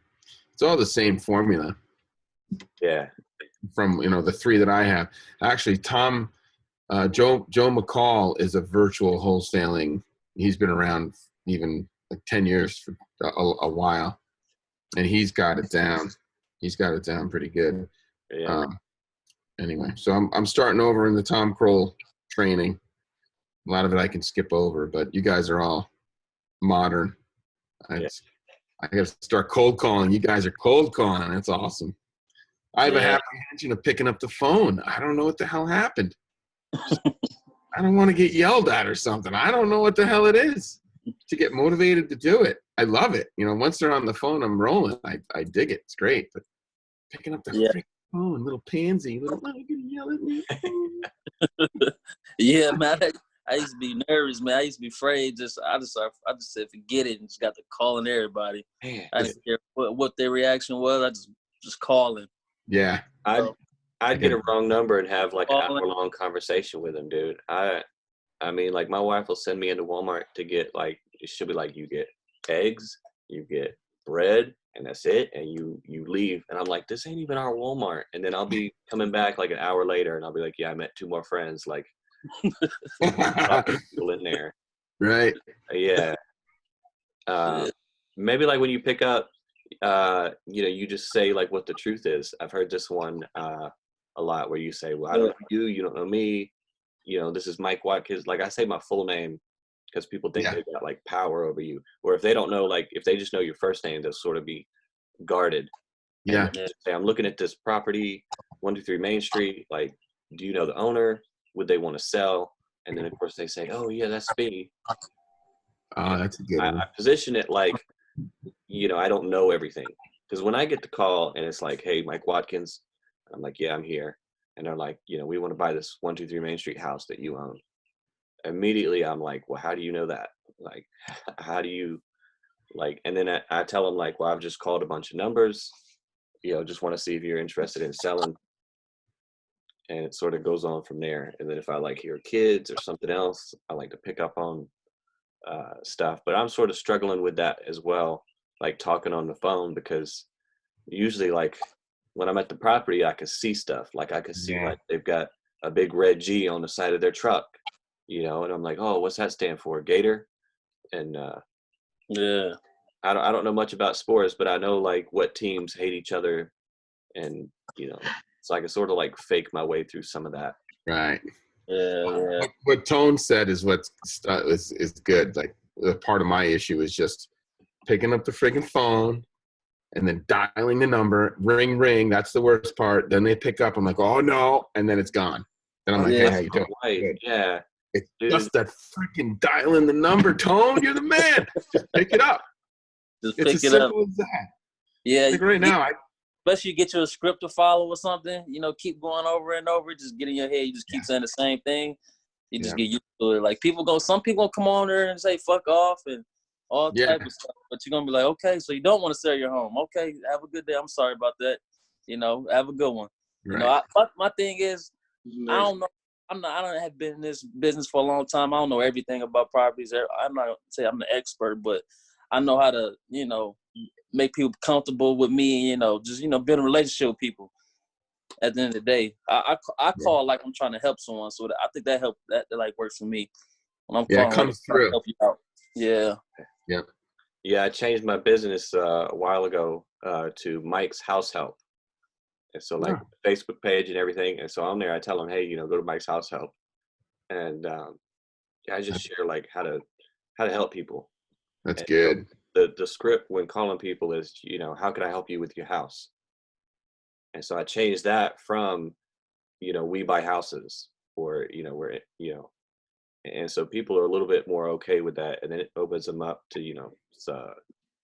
It's all the same formula. Yeah. From the three that I have, actually, Joe McCall is a virtual wholesaling. He's been around even like 10 years for a while, and he's got it down. He's got it down pretty good. Yeah. Anyway, so I'm starting over in the Tom Kroll training. A lot of it I can skip over, but you guys are all modern. I got to start cold calling. You guys are cold calling. That's awesome. I have a apprehension of picking up the phone. I don't know what the hell happened. I don't want to get yelled at or something. I don't know what the hell it is to get motivated to do it. I love it. Once they're on the phone, I'm rolling. I dig it. It's great. But picking up the freaking phone, little pansy, you're gonna yell at me. Yeah, man. I used to be nervous, man. I used to be afraid. I just said forget it and just got to calling everybody. Man, I didn't care what their reaction was. I just calling. Yeah, I'd get a wrong number and have like an hour-long conversation with them, dude. I mean, like my wife will send me into Walmart to get she'll be like, you get eggs, you get bread, and that's it, and you leave. And I'm like, this ain't even our Walmart. And then I'll be coming back like an hour later, and I'll be like, yeah, I met 2 more friends. Like. People in there, right? Yeah. Maybe like when you pick up, you just say like what the truth is. I've heard this one a lot where you say, "Well, I don't know you, you don't know me. This is Mike Watkins." Like I say my full name because people think they've got like power over you, or if they don't know, like if they just know your first name, they'll sort of be guarded. Yeah. Say, I'm looking at this property, 123 Main Street. Like, do you know the owner? Would they want to sell? And then of course they say, oh yeah, that's me. Oh, that's a good one. I position it like, I don't know everything. Because when I get the call and it's like, hey, Mike Watkins, I'm like, yeah, I'm here. And they're like, we want to buy this 123 Main Street house that you own. Immediately I'm like, well, how do you know that? Like, how do you and then I tell them like, well, I've just called a bunch of numbers, just want to see if you're interested in selling. And it sort of goes on from there. And then if I hear kids or something else, I like to pick up on stuff. But I'm sort of struggling with that as well, like talking on the phone, because usually when I'm at the property, I can see stuff. Like I can see they've got a big red G on the side of their truck, and I'm like, oh, what's that stand for? Gator? And Yeah. I don't know much about sports, but I know like what teams hate each other, and you know, so I can sort of like fake my way through some of that. Right. Yeah. What Tone said is is good. Like part of my issue is just picking up the friggin' phone and then dialing the number, ring, ring. That's the worst part. Then they pick up. I'm like, oh no, and then it's gone. Then I'm like, hey, how you doing? Right. Good. Yeah. It's Dude. just that freaking dialing the number. Tone, you're the man. Just pick it up. Just It's pick as it simple up. as that. Yeah. Like right now, Especially you get you a script to follow or something, you know, keep going over and over, just get in your head, you just keep saying the same thing. You just get used to it. Like some people gonna come on there and say fuck off and all type of stuff, but you're gonna be like, okay, so you don't want to sell your home. Okay, have a good day. I'm sorry about that. You know, have a good one. right. You know, my thing is, I don't know. I don't have been in this business for a long time. I don't know everything about properties. I'm not gonna say I'm the expert, but I know how to, you know, make people comfortable with me, you know, just, you know, build a relationship with people. At the end of the day, I call like I'm trying to help someone, so I think that help that like works for me when I'm calling. It comes like, through. help you out. Yeah. Yeah, I changed my business a while ago to Mike's House Help. And so like Facebook page and everything. And so on there, I tell them, hey, you know, go to Mike's House Help. And I just share like how to help people. That's and good. So the script when calling people is, you know, how can I help you with your house? And so I changed that from, you know, we buy houses, or, you know, we're, you know, and so people are a little bit more okay with that. And then it opens them up to, you know,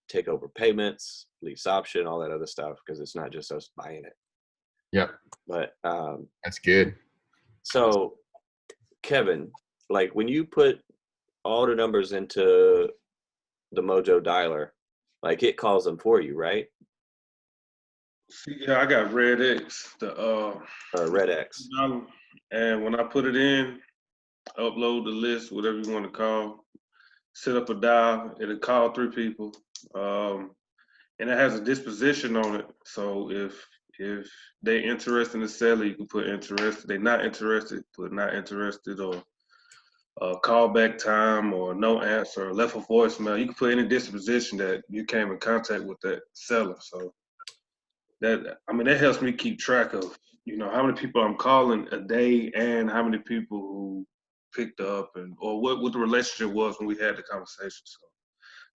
take over payments, lease option, all that other stuff, because it's not just us buying it. Yep. But that's good. So Kevin, like when you put all the numbers into the Mojo dialer, like it calls them for you, right? See, yeah, I got Red X, Red X. And when I put it in, upload the list, whatever you want to call, set up a dial, it'll call 3 people. And it has a disposition on it. So if they interested in the seller, you can put interested. They not interested, put not interested, or callback time, or no answer, or left a voicemail. You can put any disposition that you came in contact with that seller. So that helps me keep track of, you know, how many people I'm calling a day and how many people who picked up, and or what the relationship was when we had the conversation. So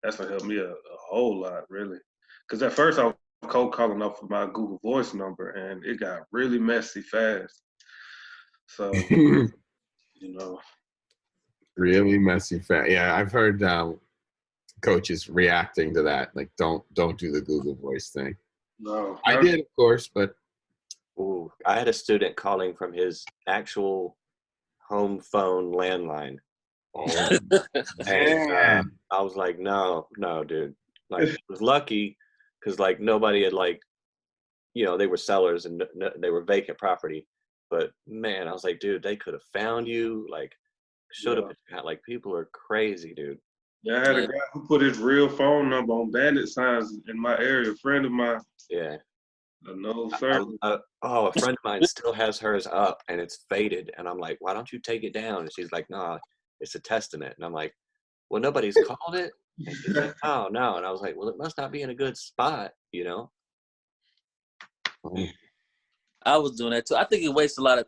that's what helped me a whole lot, really. Because at first I was cold calling up for my Google Voice number, and it got really messy fast. So, you know. Really messy fast. Yeah, I've heard coaches reacting to that. Like, don't do the Google Voice thing. No. I did, of course, but. Ooh, I had a student calling from his actual home phone landline. Oh, and I was like, no, dude. Like, I was lucky because like nobody had like, you know, they were sellers and they were vacant property. But man, I was like, dude, they could have found you. Like, should have. Like, people are crazy, dude. Yeah, I had a guy who put his real phone number on bandit signs in my area. A friend of mine. Yeah. No, sir. A friend of mine still has hers up and it's faded. And I'm like, why don't you take it down? And she's like, no, it's a testament. And I'm like, well, nobody's called it. And she's like, oh, no. And I was like, well, it must not be in a good spot, you know? I was doing that too. I think it wastes a lot of,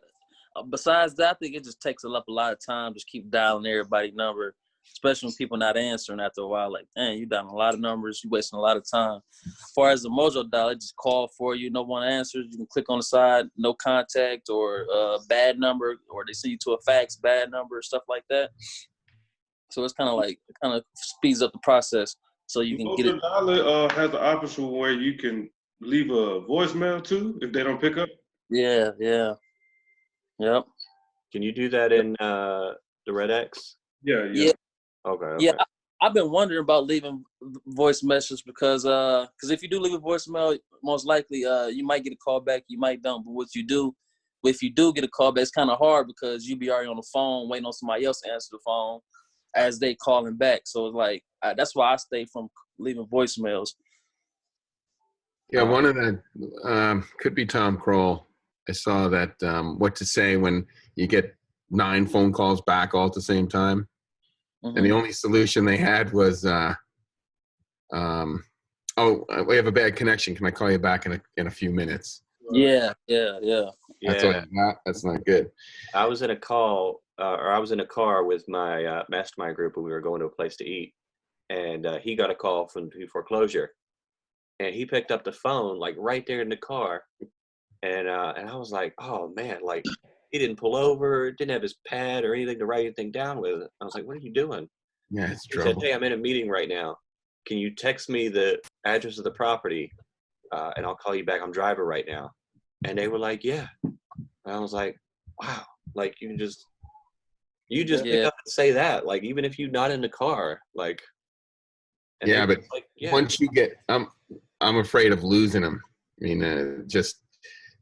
besides that, I think it just takes up a lot of time. Just keep dialing everybody's number, especially when people not answering after a while. Like, dang, you dialing a lot of numbers. You wasting a lot of time. As far as the Mojo dial, it just call for you. No one answers. You can click on the side, no contact, or bad number, or they send you to a fax, bad number, stuff like that. So it's kind of speeds up the process, so you can get it. Dialer has an option where you can leave a voicemail too if they don't pick up. Yeah. Yep. Can you do that in the Red X? Yeah. Okay. Yeah, I've been wondering about leaving voice messages because if you do leave a voicemail, most likely you might get a call back, you might don't. But if you do get a call back, it's kind of hard because you be already on the phone waiting on somebody else to answer the phone as they calling back. So it's like that's why I stay from leaving voicemails. Yeah, one of the could be Tom Kroll. I saw that what to say when you get 9 phone calls back all at the same time. And the only solution they had was, we have a bad connection. Can I call you back in a few minutes? Yeah. That's not good. I was in a call, or I was in a car with my mastermind group, and we were going to a place to eat. And he got a call from foreclosure, and he picked up the phone like right there in the car. And I was like, oh man, like he didn't pull over, didn't have his pad or anything to write anything down with. I was like, what are you doing? Yeah, it's He trouble. said, hey, I'm in a meeting right now. Can you text me the address of the property, and I'll call you back. I'm driving right now. And they were like, yeah. And I was like, wow, like you just pick up and say that, like even if you're not in the car, like. Yeah, but like, once you get, I'm afraid of losing them. I mean, just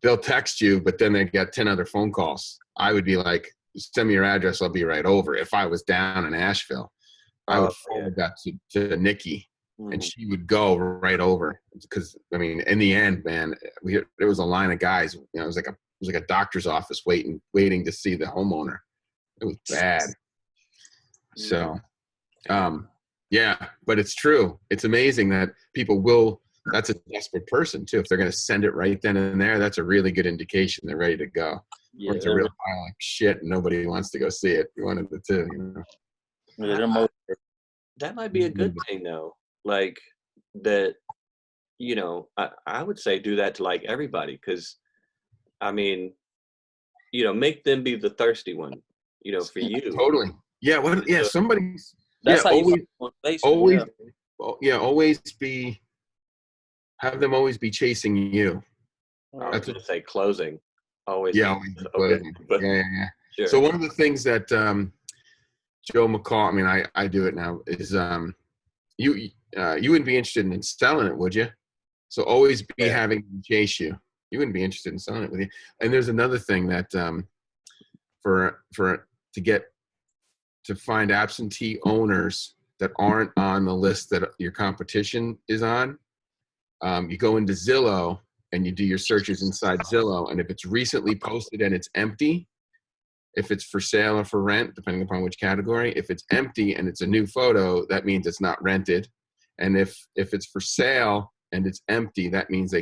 they'll text you, but then they get 10 other phone calls. I would be like, send me your address, I'll be right over. If I was down in Asheville, I would forward that to Nikki, and she would go right over. Because I mean, in the end, man, there was a line of guys. You know, it was like a doctor's office waiting to see the homeowner. It was bad. So, yeah, but it's true. It's amazing that people will. That's a desperate person too. If they're going to send it right then and there, that's a really good indication they're ready to go. Yeah, or it's a real pile of shit and nobody wants to go see it. One of the two, you know. That might be a good thing though. Like that, you know, I would say do that to like everybody, because I mean, you know, make them be the thirsty one, you know, for you. Totally. Yeah. What? Yeah. Somebody's. That's how always be. Have them always be chasing you. I was going to say closing. Always. Yeah. Always closing. Okay. Yeah. Sure. So one of the things that Joe McCall, I mean, I do it now, is you wouldn't be interested in selling it, would you? So always be having them chase you. You wouldn't be interested in selling it, with you. And there's another thing that to find absentee owners that aren't on the list that your competition is on, you go into Zillow and you do your searches inside Zillow, and if it's recently posted and it's empty, if it's for sale or for rent, depending upon which category, if it's empty and it's a new photo, that means it's not rented. And if it's for sale and it's empty, that means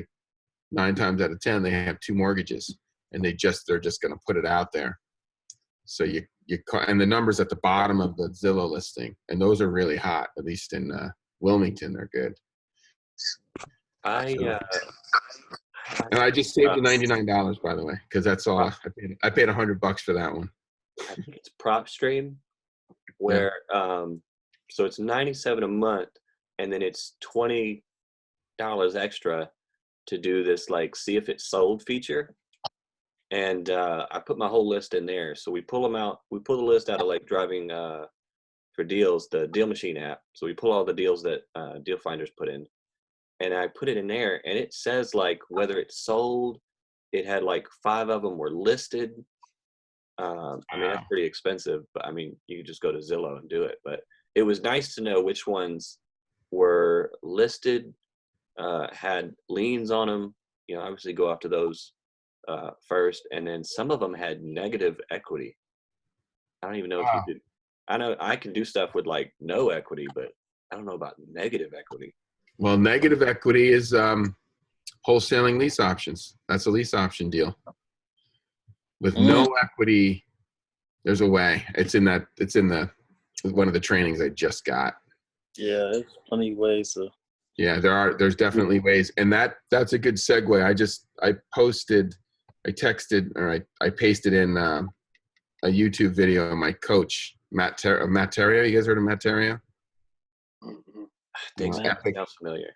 9 times out of 10, they have 2 mortgages, and they're just going to put it out there. So and the numbers at the bottom of the Zillow listing, and those are really hot, at least in Wilmington, they're good. And I just saved the $99, by the way, because that's all I paid $100 for that one. I think it's PropStream, where so it's $97 a month, and then it's $20 extra to do this like see if it's sold feature. And I put my whole list in there. So we pull them out. We pull the list out of like driving for deals, the Deal Machine app. So we pull all the deals that Deal Finders put in, and I put it in there, and it says like whether it's sold. It had like 5 of them were listed. I mean, that's pretty expensive, but I mean, you could just go to Zillow and do it. But it was nice to know which ones were listed, had liens on them. You know, obviously go after those first, and then some of them had negative equity. I don't even know if you could. I know I can do stuff with like no equity, but I don't know about negative equity. Well, negative equity is wholesaling lease options. That's a lease option deal. With no equity, there's a way. It's in one of the trainings I just got. Yeah, there's plenty of ways to. Yeah, there's definitely ways. And that's a good segue. I pasted in a YouTube video of my coach, Matt Terrio. You guys heard of Matt Terrio? Sounds familiar.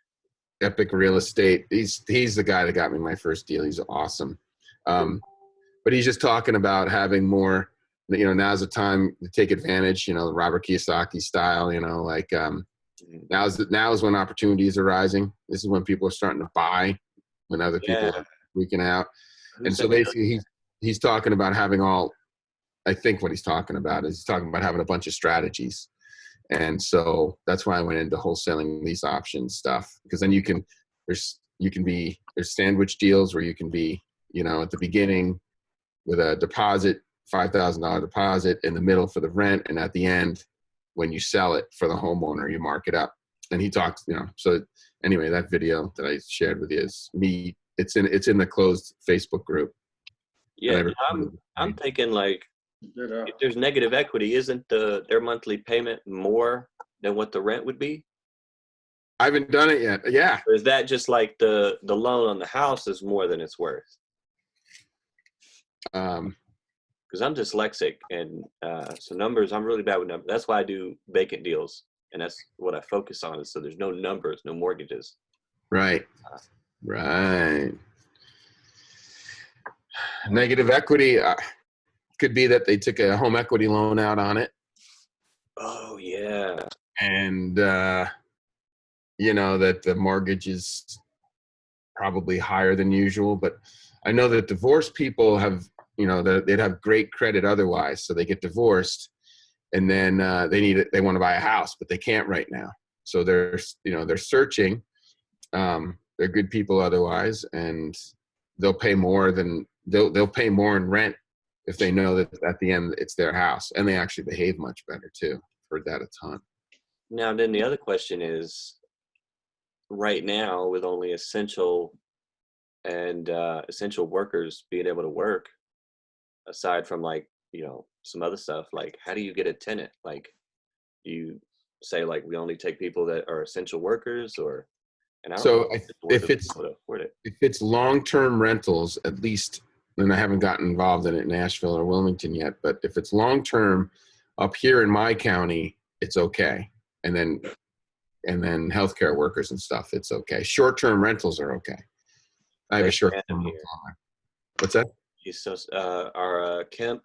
Epic Real Estate. He's the guy that got me my first deal. He's awesome. But he's just talking about having more, you know, now's the time to take advantage, you know, Robert Kiyosaki style, you know, like now is when opportunities are rising. This is when people are starting to buy, when other people are freaking out. And so basically he's talking about having I think what he's talking about is he's talking about having a bunch of strategies. And so that's why I went into wholesaling lease option stuff, because then there's sandwich deals where you can be, you know, at the beginning with a deposit, $5,000 deposit, in the middle for the rent, and at the end when you sell it for the homeowner, you mark it up. And he talks, so anyway, that video that I shared with you is me. It's in the closed Facebook group. Yeah, I'm thinking like, if there's negative equity, isn't their monthly payment more than what the rent would be? I haven't done it yet. Yeah. Or is that just like the loan on the house is more than it's worth? Because I'm dyslexic, and so numbers, I'm really bad with numbers. That's why I do vacant deals, and that's what I focus on. Is so there's no numbers, no mortgages. Right. Right. Negative equity could be that they took a home equity loan out on it. Oh yeah. And that the mortgage is probably higher than usual. But I know that divorced people have, they'd have great credit otherwise, so they get divorced, and then they want to buy a house, but they can't right now. So they're searching. They're good people otherwise, and they'll pay more they'll pay more in rent if they know that at the end it's their house, and they actually behave much better too. Heard that a ton. Now then, the other question is, right now with only essential workers being able to work, aside from some other stuff, like how do you get a tenant? Like, you say like we only take people that are essential workers, or and I don't know if it's long-term rentals, at least, and I haven't gotten involved in it in Nashville or Wilmington yet, but if it's long-term up here in my county, it's okay. And then healthcare workers and stuff, it's okay. Short-term rentals are okay. I have a short-term rental. What's that? Our Kemp,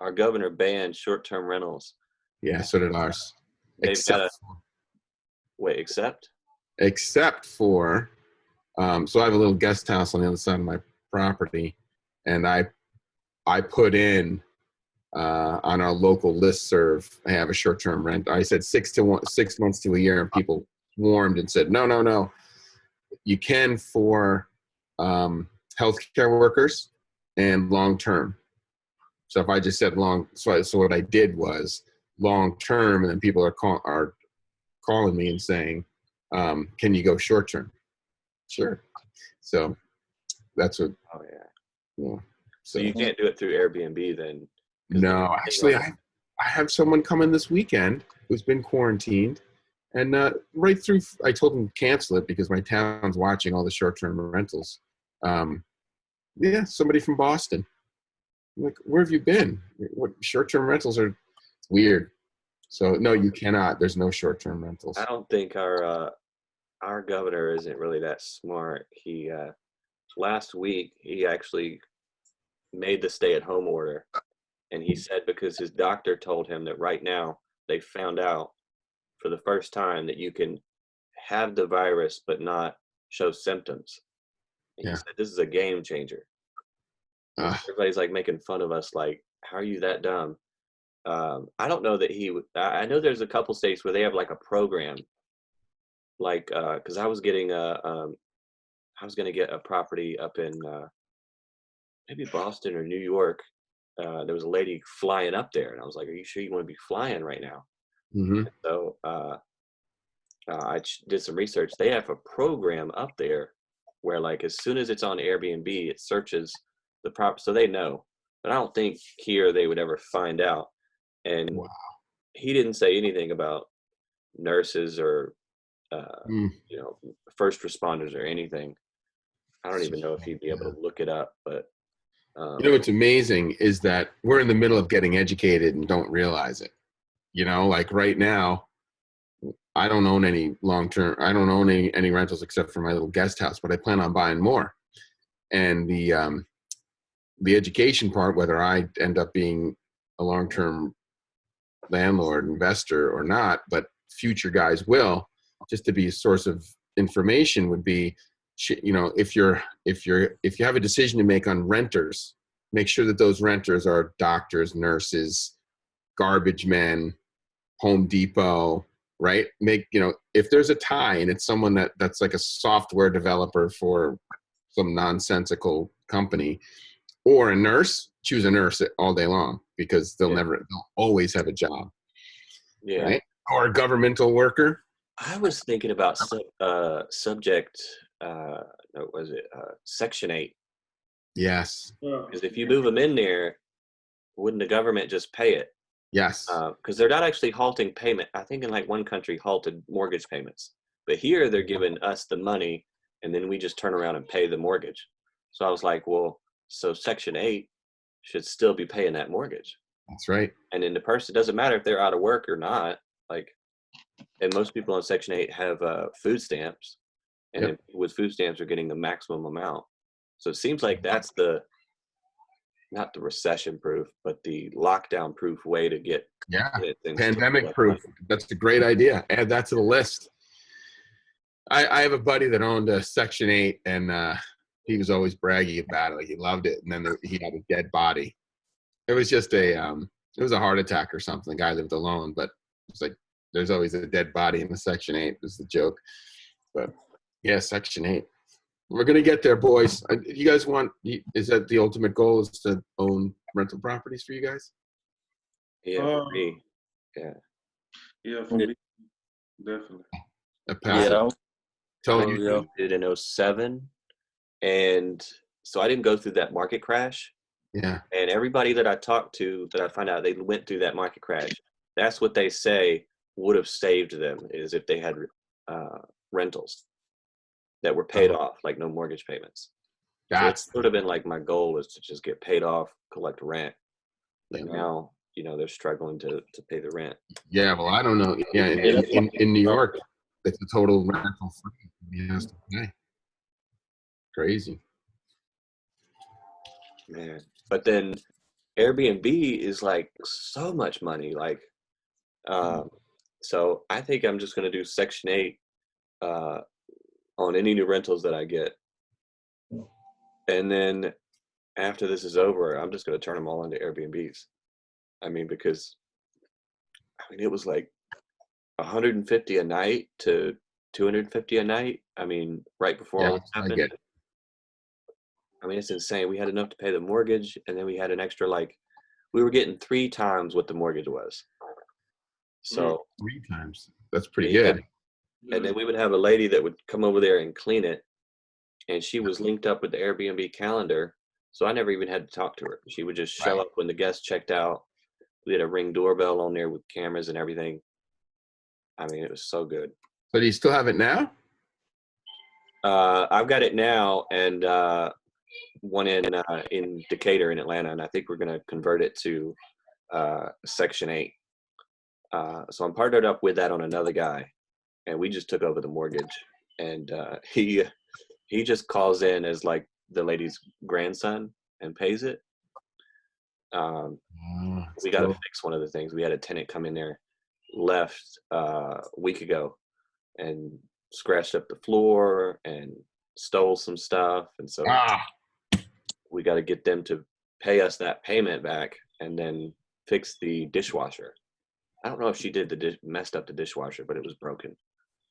our governor, banned short-term rentals. Yeah, so did ours. Except for, so I have a little guest house on the other side of my property, and I put in on our local listserv, I have a short-term rent. I said 6 months to a year, and people swarmed and said, no. You can for healthcare workers and long-term. So if I just said so what I did was long-term, and then people are calling me and saying, can you go short-term? Sure. So that's what. Oh yeah. Yeah. So you can't do it through Airbnb then? No, actually, I have someone coming this weekend who's been quarantined, and right through, I told him to cancel it because my town's watching all the short-term rentals. Yeah, somebody from Boston. I'm like, where have you been? What short-term rentals are weird. So no, you cannot. There's no short-term rentals. I don't think our governor isn't really that smart. He last week he actually made the stay-at-home order, and he said because his doctor told him that right now they found out for the first time that you can have the virus but not show symptoms. And he said this is a game changer. Everybody's like making fun of us, like, how are you that dumb? I don't know that he would. I know there's a couple states where they have like a program, like because I was going to get a property up in maybe Boston or New York. There was a lady flying up there, and I was like, "Are you sure you want to be flying right now?" Mm-hmm. So I did some research. They have a program up there where, like, as soon as it's on Airbnb, it searches the property, so they know. But I don't think here they would ever find out. And he didn't say anything about nurses or first responders or anything. I don't even know if he'd be able to look it up. But what's amazing is that we're in the middle of getting educated and don't realize it. Like right now, I don't own any long-term. I don't own any rentals except for my little guest house, but I plan on buying more. And the education part, whether I end up being a long-term landlord, investor or not, but future guys will, just to be a source of information would be, if you have a decision to make on renters, make sure that those renters are doctors, nurses, garbage men, Home Depot, right? If there's a tie and it's someone that's like a software developer for some nonsensical company, or a nurse, choose a nurse all day long because they'll always have a job. Yeah. right? Or a governmental worker. I was thinking about subject, what was it? Section 8. Yes. Because if you move them in there, wouldn't the government just pay it? Yes. Because they're not actually halting payment. I think in like one country halted mortgage payments, but here they're giving us the money, and then we just turn around and pay the mortgage. So I was like, well, so Section 8 should still be paying that mortgage. That's right. And then the person, doesn't matter if they're out of work or not. Like, and most people on Section 8 have food stamps, and then with food stamps are getting the maximum amount. So it seems like that's not the recession proof, but the lockdown proof way to get pandemic proof. That's a great idea. Add that to the list. I have a buddy that owned a Section 8, and he was always braggy about it. Like, he loved it. And then he had a dead body. It was just it was a heart attack or something. The guy lived alone, but it's like, there's always a dead body in the Section 8 was the joke. But yeah, Section 8. We're going to get there, boys. You guys is that the ultimate goal, is to own rental properties for you guys? Yeah, for me. Yeah. Yeah, for me, definitely. Yeah. I did in 07. And so I didn't go through that market crash. Yeah. And everybody that I talked to, that I find out they went through that market crash, that's what they say would have saved them, is if they had rentals that were paid off, like no mortgage payments. That's sort of been like my goal, is to just get paid off, collect rent. But now, they're struggling to pay the rent. Yeah, well, I don't know. Yeah, in New York, it's a total rental free. He has to pay. Crazy. Man. But then Airbnb is like so much money. Like, so I think I'm just going to do Section 8 on any new rentals that I get. And then after this is over, I'm just going to turn them all into Airbnbs. I mean, because it was like 150 a night to 250 a night. I mean, right before all this happened. I mean, it's insane. We had enough to pay the mortgage, and then we had an extra, like, we were getting 3 times what the mortgage was. So 3 times. That's pretty good. And then we would have a lady that would come over there and clean it, and she was linked up with the Airbnb calendar, so I never even had to talk to her. She would just show up when the guests checked out. We had a Ring doorbell on there with cameras and everything. I mean, it was so good. So do you still have it now? I've got it now, and one in Decatur in Atlanta, and I think we're going to convert it to Section 8. So I'm partnered up with that on another guy, and we just took over the mortgage. And he just calls in as like the lady's grandson and pays it. We got to fix one of the things. We had a tenant come in there, left a week ago, and scratched up the floor and stole some stuff. And so we got to get them to pay us that payment back and then fix the dishwasher. I don't know if she did messed up the dishwasher, but it was broken.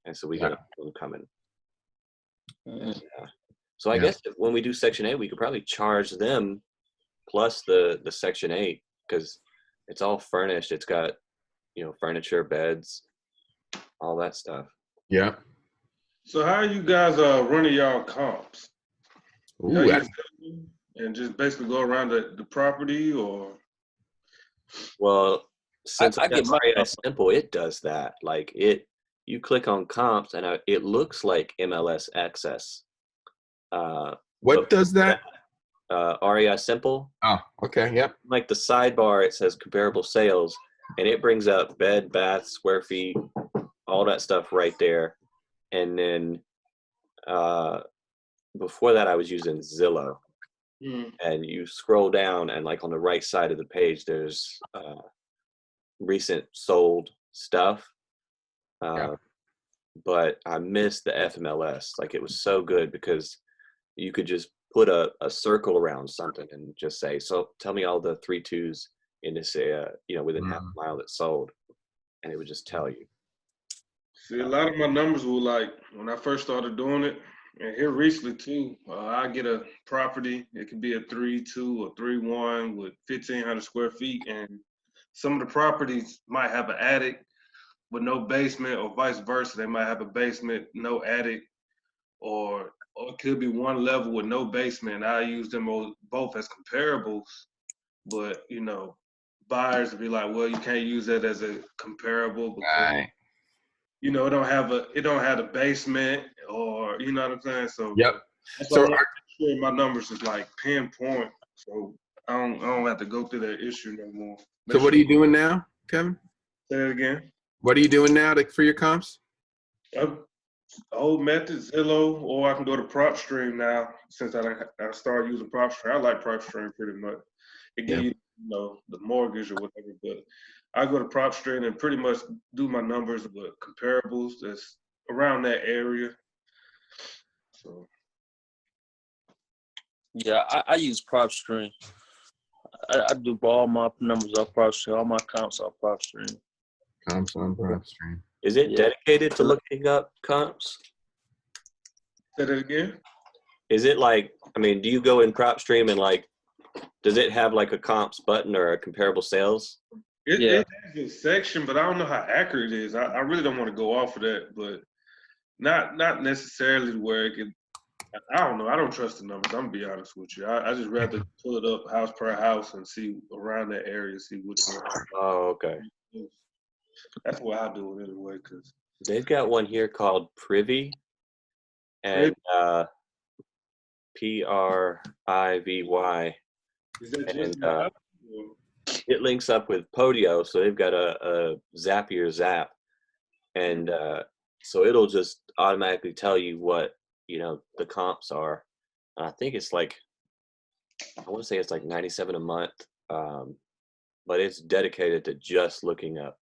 And so we got them coming. So I guess when we do Section 8, we could probably charge them plus the Section 8, because it's all furnished. It's got, furniture, beds, all that stuff. Yeah. So how are you guys running y'all comps? And just basically go around the property, or? Well, since I got REI Simple, it does that. Like, you click on comps, and it looks like MLS Access. What does that? REI Simple. Oh, okay, yep. Like the sidebar, it says comparable sales, and it brings up bed, bath, square feet, all that stuff right there. And then before that, I was using Zillow. And you scroll down, and like on the right side of the page, there's recent sold stuff. But I missed the FMLS. Like, it was so good because you could just put a circle around something and just say, so tell me all the 3 2s in this within half a mile that sold, and it would just tell you. See, a lot of my numbers were like, when I first started doing it, and here recently too, I get a property. It could be a 3-2 or 3-1 with 1,500 square feet, and some of the properties might have an attic, with no basement, or vice versa. They might have a basement, no attic, or it could be one level with no basement. I use them both as comparables, but you know, buyers will be like, well, you can't use that as a comparable because Right. you know it don't have a basement, or you know what I'm saying. So Yep. that's why I So want to make sure my numbers is like pinpoint, so I don't have to go through that issue no more. so what are you doing now, Kevin? Say that again. What are you doing now for your comps? Old method, Zillow, or I can go to PropStream now since I started using PropStream. I like PropStream pretty much. It gives you, you know, the mortgage or whatever, but I go to PropStream and pretty much do my numbers with comparables that's around that area. So Yeah, I use PropStream. I do all my numbers off PropStream, all my comps off PropStream. Comps on PropStream. Is it dedicated to looking up comps? say that again. Is it like, I mean, do you go in PropStream and like, does it have like a comps button or a comparable sales? It Yeah. has a section, but I don't know how accurate it is. I really don't want to go off of that, but not necessarily where it can. I don't know. I don't trust the numbers. I'm gonna be honest with you. I just rather pull it up house per house and see around that area, see which one. Oh, okay. That's why I do it anyway. Cause They've got one here called Privy, and PRIVY, is that just and it links up with Podio, so they've got a Zapier Zap, and so it'll just automatically tell you what, you know, the comps are. And I think it's like, I want to say it's like 97 a month, but it's dedicated to just looking up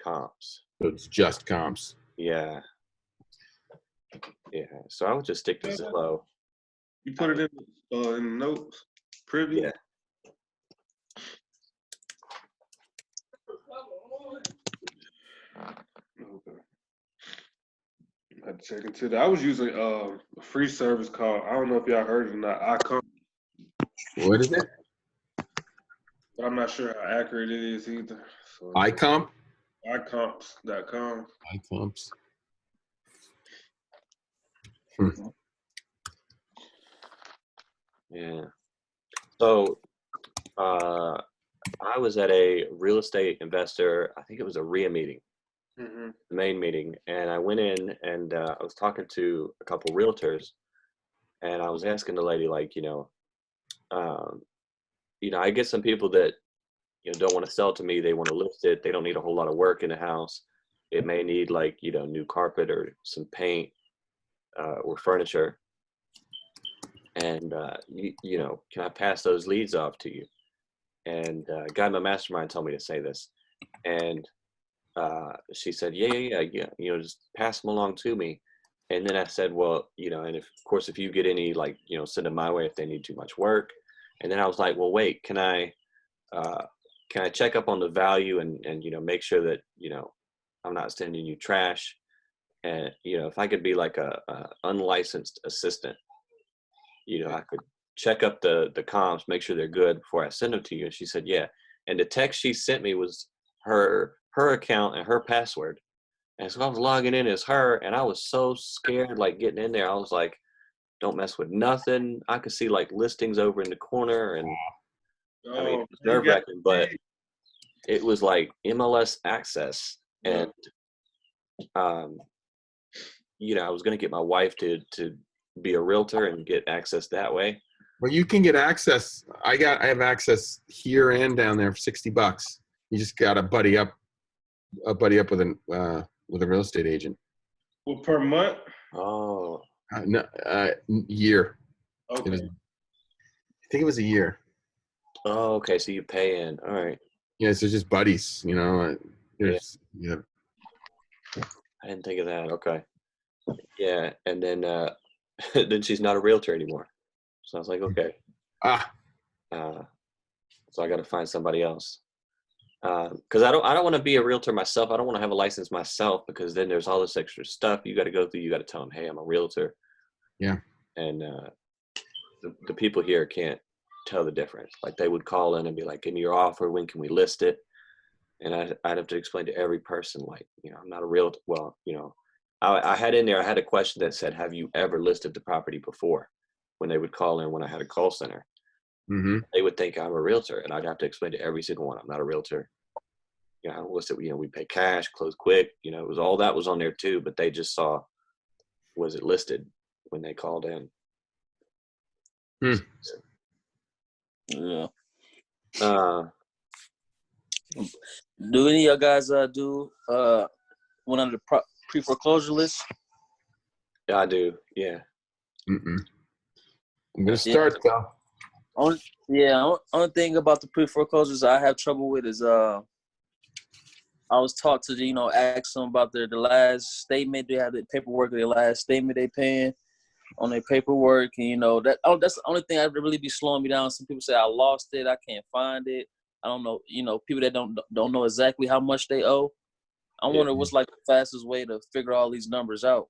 comps. So it's just comps. Yeah. Yeah. So I would just stick to Zillow. you put it in the notes, privy. Yeah. Okay. I had to check into that. I was using a free service called, I don't know if y'all heard it or not, iComp, What is it? but I'm not sure how accurate it is either. So iComp? iComps.com. iComps. Yeah. So I was at a real estate investor, I think it was a RIA meeting, Mm-hmm. the main meeting, and I went in and I was talking to a couple realtors, and I was asking the lady, like, I get some people that, don't want to sell to me. They want to list it. They don't need a whole lot of work in the house. It may need like, new carpet or some paint or furniture. And, can I pass those leads off to you? And a guy in my mastermind told me to say this. And she said, yeah. Just pass them along to me. And then I said, well, and of course, if you get any, like, send them my way if they need too much work. And then I was like, well, wait, can I check up on the value and make sure that, I'm not sending you trash. And, if I could be like a unlicensed assistant, I could check up the comps, make sure they're good before I send them to you. And she said, yeah. And the text she sent me was her account and her password. And so I was logging in as her, and I was so scared, like getting in there. I was like, don't mess with nothing. I could see like listings over in the corner, and I mean, it was nerve-wracking, but it was like MLS access. And, I was going to get my wife to be a realtor and get access that way. Well, you can get access. I have access here and down there for $60. You just got to buddy up with a real estate agent. Well, per month? Oh. Year. Okay. I think it was a year. Oh, okay. So you pay in. All right. Yeah, so just buddies, There's, I didn't think of that. Okay. Yeah. And then then she's not a realtor anymore. So I was like, okay. So I got to find somebody else. Because I don't want to be a realtor myself. I don't want to have a license myself, because then there's all this extra stuff you got to go through. You got to tell them, hey, I'm a realtor. Yeah. And the people here can't tell the difference. Like, they would call in and be like, give me your offer. When can we list it? And I'd have to explain to every person, like, I'm not a realtor. Well, I had in there, I had a question that said, have you ever listed the property before? When they would call in, when I had a call center, Mm-hmm. they would think I'm a realtor, and I'd have to explain to every single one, I'm not a realtor. I don't list it. We pay cash, close quick. It was all that was on there too, but they just saw, was it listed when they called in? Hmm. Yeah. Uh, Do any of you guys do one of the pre-foreclosure lists? yeah, I do. Yeah. Mm-mm. I'm gonna Yeah. start though. Only thing about the pre-foreclosures I have trouble with is I was taught to ask them about the last statement. They have the paperwork of their last statement they paying on their paperwork, and that's the only thing that really be slowing me down. Some people say I lost it, I can't find it. I don't know. People that don't know exactly how much they owe. I wonder what's like the fastest way to figure all these numbers out.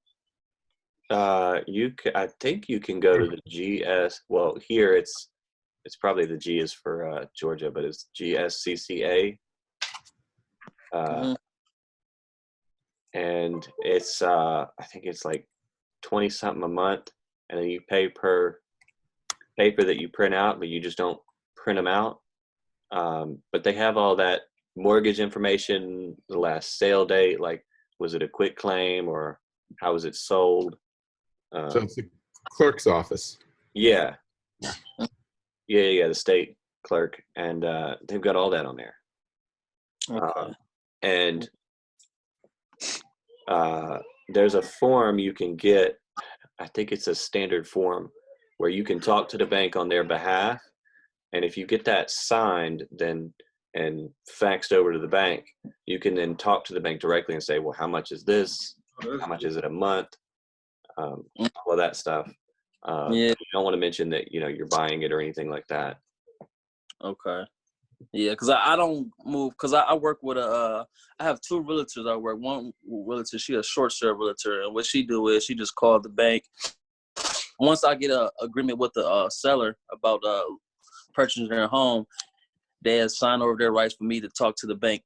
I think you can go to the GS. Well, here it's probably the G is for Georgia, but it's GSCCA. And it's I think it's like 20 something a month, and then you pay per paper that you print out, but you just don't print them out. But they have all that mortgage information, the last sale date, like was it a quick claim or how was it sold? So it's the clerk's office. Yeah, the state clerk, and they've got all that on there. Okay. And there's a form you can get. I think it's a standard form where you can talk to the bank on their behalf. And if you get that signed and faxed over to the bank, you can then talk to the bank directly and say, well, how much is this? How much is it a month? All of that stuff. Yeah. You don't want to mention that, you're buying it or anything like that. Okay. Yeah, because I don't move, because I work with I have two realtors I work. One realtor, she a short serve realtor, and what she do is she just called the bank. Once I get a agreement with the seller about purchasing their home, they assign over their rights for me to talk to the bank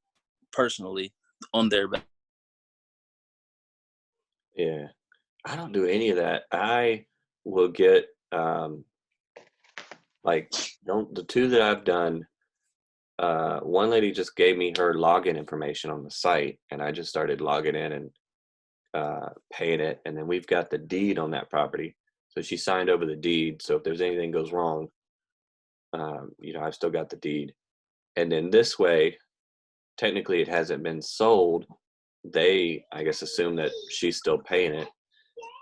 personally on their bank. Yeah. I don't do any of that. I will get, the two that I've done, one lady just gave me her login information on the site, and I just started logging in and paying it. And then we've got the deed on that property. So she signed over the deed. So if there's anything goes wrong, I've still got the deed. And then this way, technically it hasn't been sold. They, I guess, assume that she's still paying it.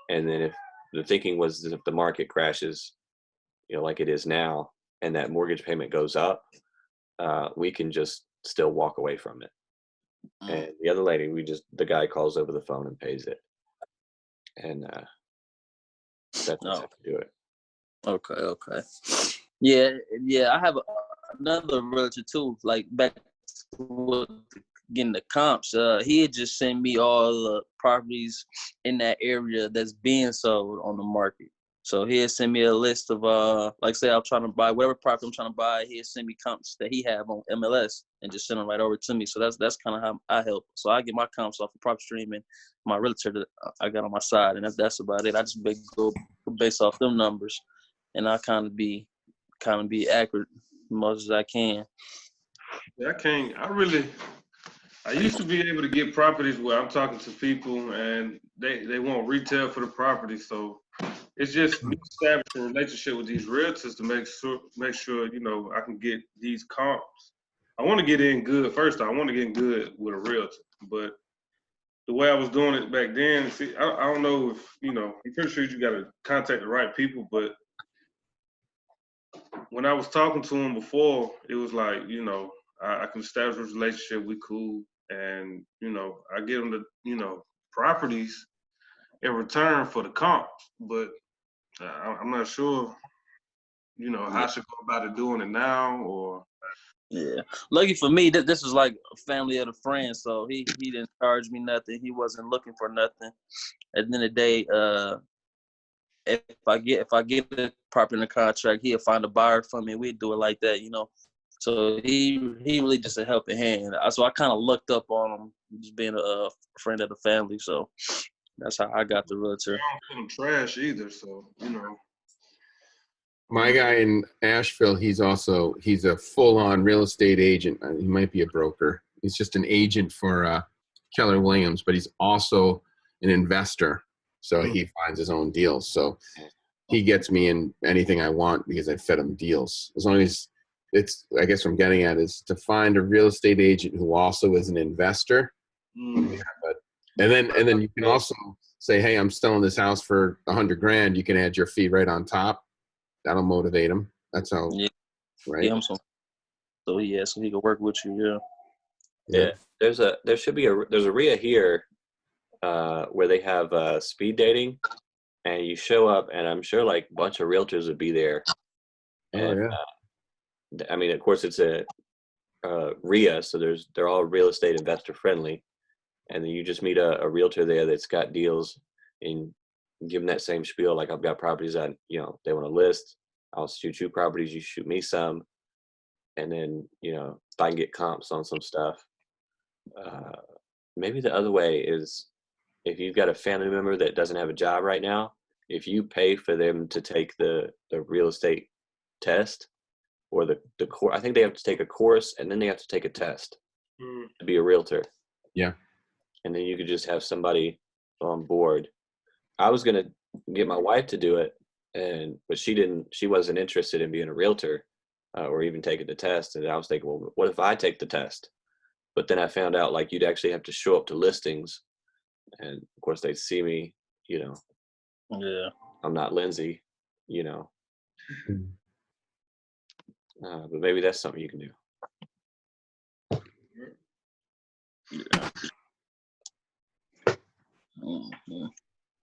And then if the thinking was that if the market crashes, like it is now, and that mortgage payment goes up, we can just still walk away from it. And the other lady, the guy calls over the phone and pays it. And that's how to do it. Okay. Yeah. I have another realtor too. Like back to getting the comps. He had just sent me all the properties in that area that's being sold on the market. So he had sent me a list of like say I'm trying to buy whatever property I'm trying to buy. He had sent me comps that he have on MLS and just send them right over to me. So that's kind of how I help. So I get my comps off the prop stream and my realtor that I got on my side, and that's about it. I just go based off them numbers, and I kind of be accurate as much as I can. Yeah, I used to be able to get properties where I'm talking to people and they want retail for the property. So it's just establishing a relationship with these realtors to make sure I can get these comps. I want to get in good first. I want to get in good with a realtor, but the way I was doing it back then, see, I don't know if I'm pretty sure you got to contact the right people, but when I was talking to him before, it was like I can establish a relationship. We cool, and I give them the properties in return for the comps, but I'm not sure how I should go about it doing it now or. Yeah, lucky for me, this was like a family of a friend, so he didn't charge me nothing. He wasn't looking for nothing. At the end of the day, if I get a property in the contract, he'll find a buyer for me. We'd do it like that, So he really just a helping hand. So I kind of looked up on him, just being a friend of the family. So that's how I got the realtor. I don't feel trash either, so you know. My guy in Asheville, he's a full-on real estate agent. He might be a broker. He's just an agent for Keller Williams, but he's also an investor. So he finds his own deals. So he gets me in anything I want because I fed him deals. As long as I guess what I'm getting at is to find a real estate agent who also is an investor. Mm. And then you can also say, hey, I'm selling this house for $100,000. You can add your fee right on top. That'll motivate him. That's how, right? Yeah, so he can work with you. Yeah. There's a RIA here where they have speed dating, and you show up, and I'm sure like a bunch of realtors would be there. And, I mean, of course, it's a RIA, so they're all real estate investor friendly, and then you just meet a realtor there that's got deals, and give them that same spiel, like I've got properties that they want to list. I'll shoot you properties, you shoot me some, and then if I can get comps on some stuff. Maybe the other way is if you've got a family member that doesn't have a job right now, if you pay for them to take the real estate test or the course, I think they have to take a course and then they have to take a test to be a realtor. Yeah. And then you could just have somebody on board. I was going to get my wife to do it, but she wasn't interested in being a realtor or even taking the test. And I was thinking, well, what if I take the test? But then I found out like you'd actually have to show up to listings, and of course they'd see me, Yeah. I'm not Lindsay, but maybe that's something you can do. Yeah.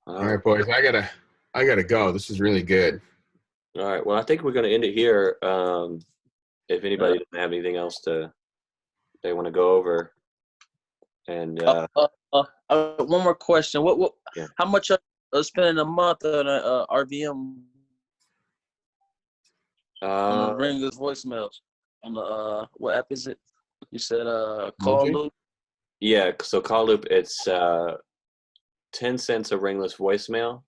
All right, boys. I gotta go. This is really good. All right. Well, I think we're going to end it here. If anybody doesn't have anything else they want to go over, and one more question. What Yeah. How much are spending a month on a RVM on the Ringer's voicemails on the what app is it? You said Call Loop. Yeah. So Call Loop, it's 10 cents a ringless voicemail.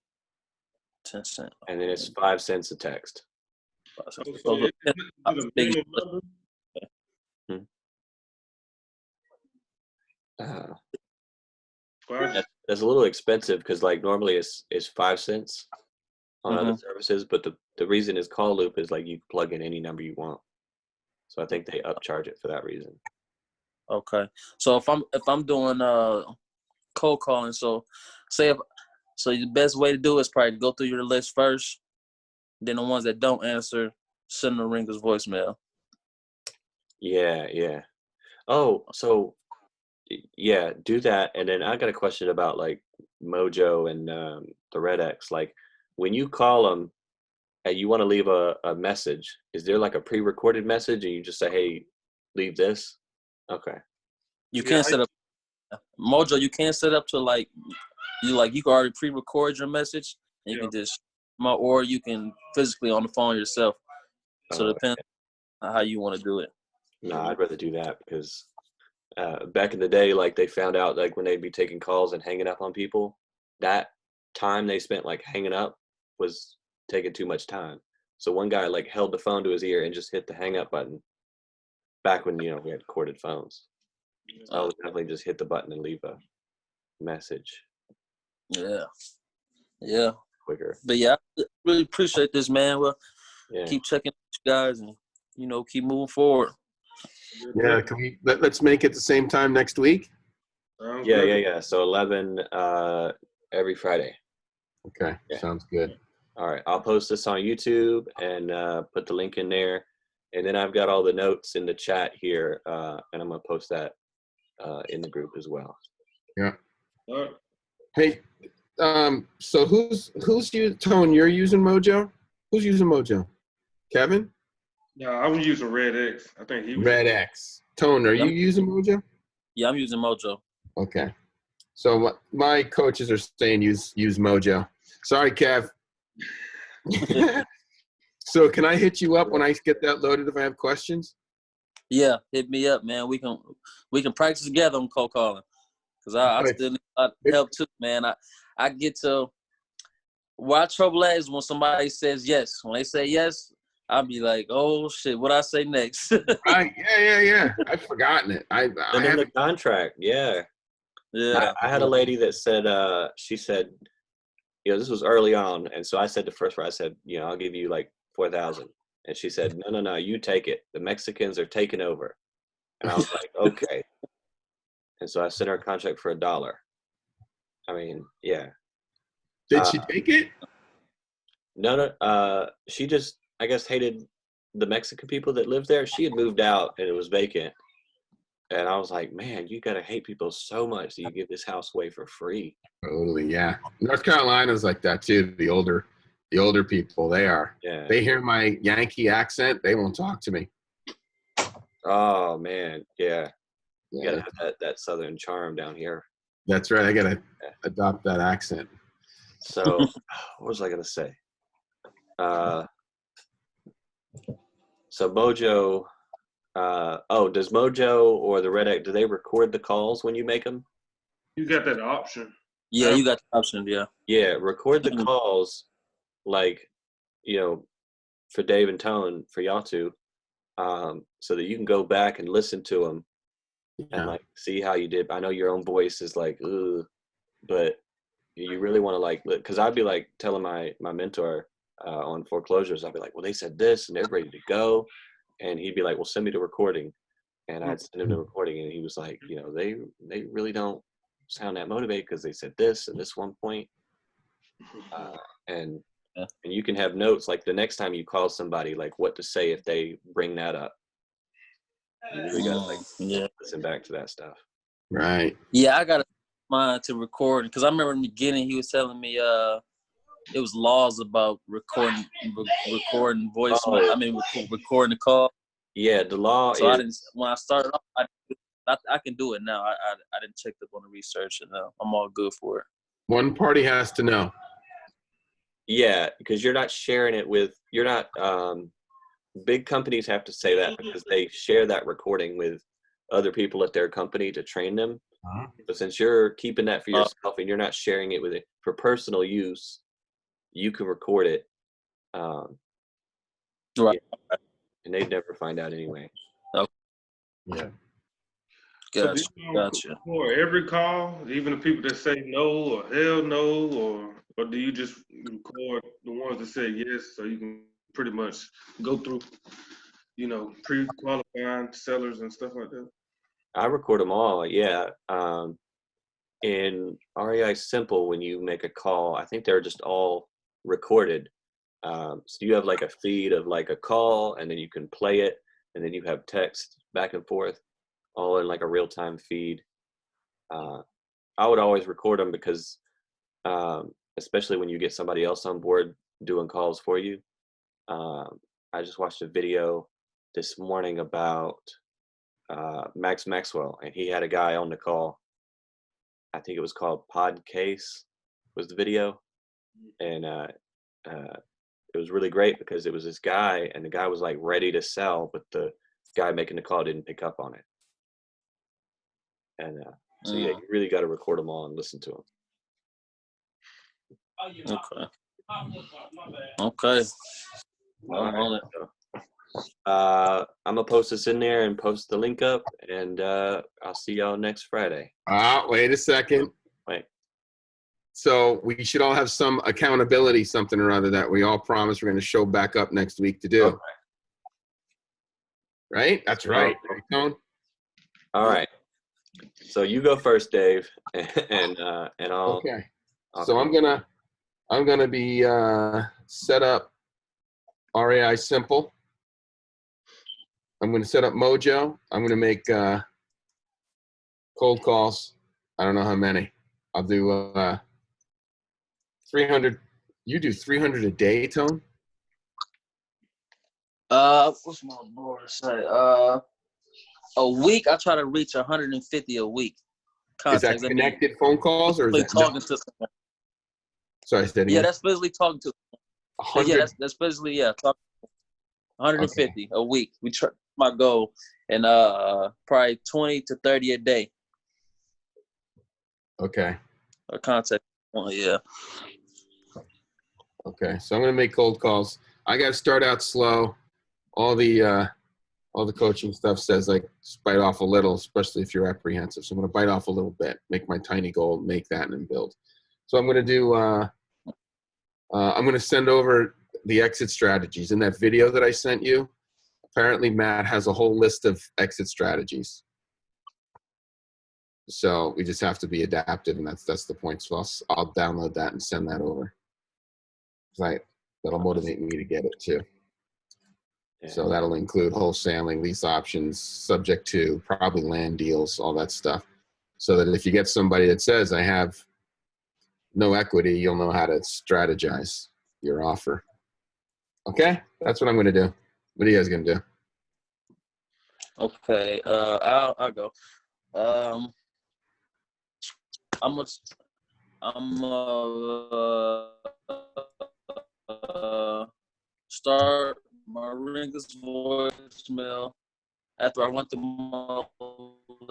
10 cents. And then it's 5 cents a text. That's a little expensive because like normally it's 5 cents on other services, but the reason is Call Loop is like you plug in any number you want. So I think they upcharge it for that reason. Okay. So if I'm doing cold calling, so the best way to do it is probably go through your list first, then the ones that don't answer, send the Ringer's voicemail. Yeah. Oh, so yeah, do that. And then I got a question about like Mojo and the Red X. Like when you call them and you want to leave a message, is there like a pre-recorded message and you just say, hey, leave this? Okay. You can't set up Mojo. You can't set up to like you can already pre-record your message and you can just or you can physically on the phone yourself. So it depends on how you want to do it. No, I'd rather do that because back in the day, like they found out like when they'd be taking calls and hanging up on people, that time they spent like hanging up was taking too much time. So one guy like held the phone to his ear and just hit the hang up button back when, we had corded phones. So I would definitely just hit the button and leave a message. Yeah. Quicker. But yeah, I really appreciate this, man. Well, keep checking you guys and, keep moving forward. Yeah, can we let's make it the same time next week? Yeah. So 11 every Friday. Okay, sounds good. All right, I'll post this on YouTube and put the link in there. And then I've got all the notes in the chat here, and I'm going to post that in the group as well. Yeah. All right. Hey, so who's Tone, you're using Mojo? Who's using Mojo? Kevin? Yeah, I was using Red X. I think he was. Red X. Tone, are you using Mojo? Yeah, I'm using Mojo. Okay. So my coaches are saying use Mojo. Sorry, Kev. So can I hit you up when I get that loaded if I have questions? Yeah, hit me up, man. We can practice together on cold calling. Cause I still need a lot of help too, man. I get to where our trouble is when somebody says yes. When they say yes, I'll be like, oh shit, what I say next? Right? Yeah. I've forgotten it. I And in the haven't. contract, yeah. Yeah. I had a lady that said, she said, this was early on, and so I said the first part, I said, I'll give you like 4,000, and she said, no, you take it. The Mexicans are taking over, and I was like, okay, and so I sent her a contract for $1. I mean, yeah. Did she take it? No, she just, I guess, hated the Mexican people that lived there. She had moved out and it was vacant. And I was like, man, you got to hate people so much that you give this house away for free. Totally, yeah. North Carolina's like that too. The older people, Yeah. they hear my Yankee accent, they won't talk to me. Oh, man. Yeah. You Yeah, got to have that Southern charm down here. that's right. I got to adopt that accent. So what was I going to say? So Mojo, does Mojo or the Red X, do they record the calls when you make them? You got that option. Yeah, you got the option, yeah. Yeah, record the calls, like, for Dave and Tone, for y'all two, so that you can go back and listen to them and like see how you did. I know your own voice is like, ugh, but you really want to like, because I'd be like telling my mentor on foreclosures, I'd be like, well, they said this and they're ready to go, and he'd be like, well, send me the recording, and I'd send him the recording, and he was like, they really don't sound that motivated because they said this and this one point, and you can have notes like the next time you call somebody, like what to say if they bring that up. You really gotta listen back to that stuff. Right. Yeah, I got mine to record because I remember in the beginning he was telling me it was laws about recording voice. Oh. Recording the call. Yeah, the law So is. I didn't. When I started off, I can do it now. I didn't check up on the research, and I'm all good for it. One party has to know. Yeah, because you're not sharing it with. You're not. Big companies have to say that because they share that recording with other people at their company to train them. But since you're keeping that for yourself and you're not sharing it with it for personal use, you can record it. Right. Yeah, and they'd never find out anyway. Okay. Yeah. Gotcha. So Gotcha. for every call, even the people that say no or hell no, or do you just record the ones that say yes, so you can pretty much go through, pre-qualifying sellers and stuff like that? I record them all. Yeah. In REI Simple, when you make a call, I think they're just all recorded. So you have like a feed of like a call, and then you can play it, and then you have text back and forth, all in like a real-time feed. I would always record them because, especially when you get somebody else on board doing calls for you. I just watched a video this morning about Max Maxwell, and he had a guy on the call. I think it was called Podcase was the video, and it was really great because it was this guy, and the guy was like ready to sell, but the guy making the call didn't pick up on it. And so yeah, you really got to record them all and listen to them. Okay. All right. So, I'm gonna post this in there and post the link up, and I'll see y'all next Friday. Wait a second. Wait. So we should all have some accountability, something or other that we all promise we're going to show back up next week to do. Okay. Right? That's right. Okay. Tone? All right. So you go first, Dave, and I'll. Okay. So I'm gonna be set up REI Simple. I'm gonna set up Mojo. I'm gonna make cold calls. I don't know how many. I'll do 300. You do 300 a day, Tone? What's my board say? A week, I try to reach 150 a week. Is that connected phone calls or is that talking to someone? Sorry, steady. Yeah, that's physically talking to. Yeah, that's physically talking. 150 a week. We try my goal, and probably 20 to 30 a day. Okay. A contact. Well, yeah. Okay. So I'm gonna make cold calls. I got to start out slow. All the coaching stuff says like just bite off a little, especially if you're apprehensive. So I'm gonna bite off a little bit, make my tiny goal, make that, and then build. So I'm gonna do. I'm gonna send over the exit strategies in that video that I sent you. Apparently, Matt has a whole list of exit strategies. So we just have to be adaptive, and that's the point. So I'll download that and send that over. That'll motivate me to get it too. Yeah. So that'll include wholesaling, lease options, subject to probably land deals, all that stuff. So that if you get somebody that says I have no equity, you'll know how to strategize your offer. Okay, that's what I'm going to do. What are you guys going to do? Okay. I'll go. I'm start my ringer's voicemail after I went through my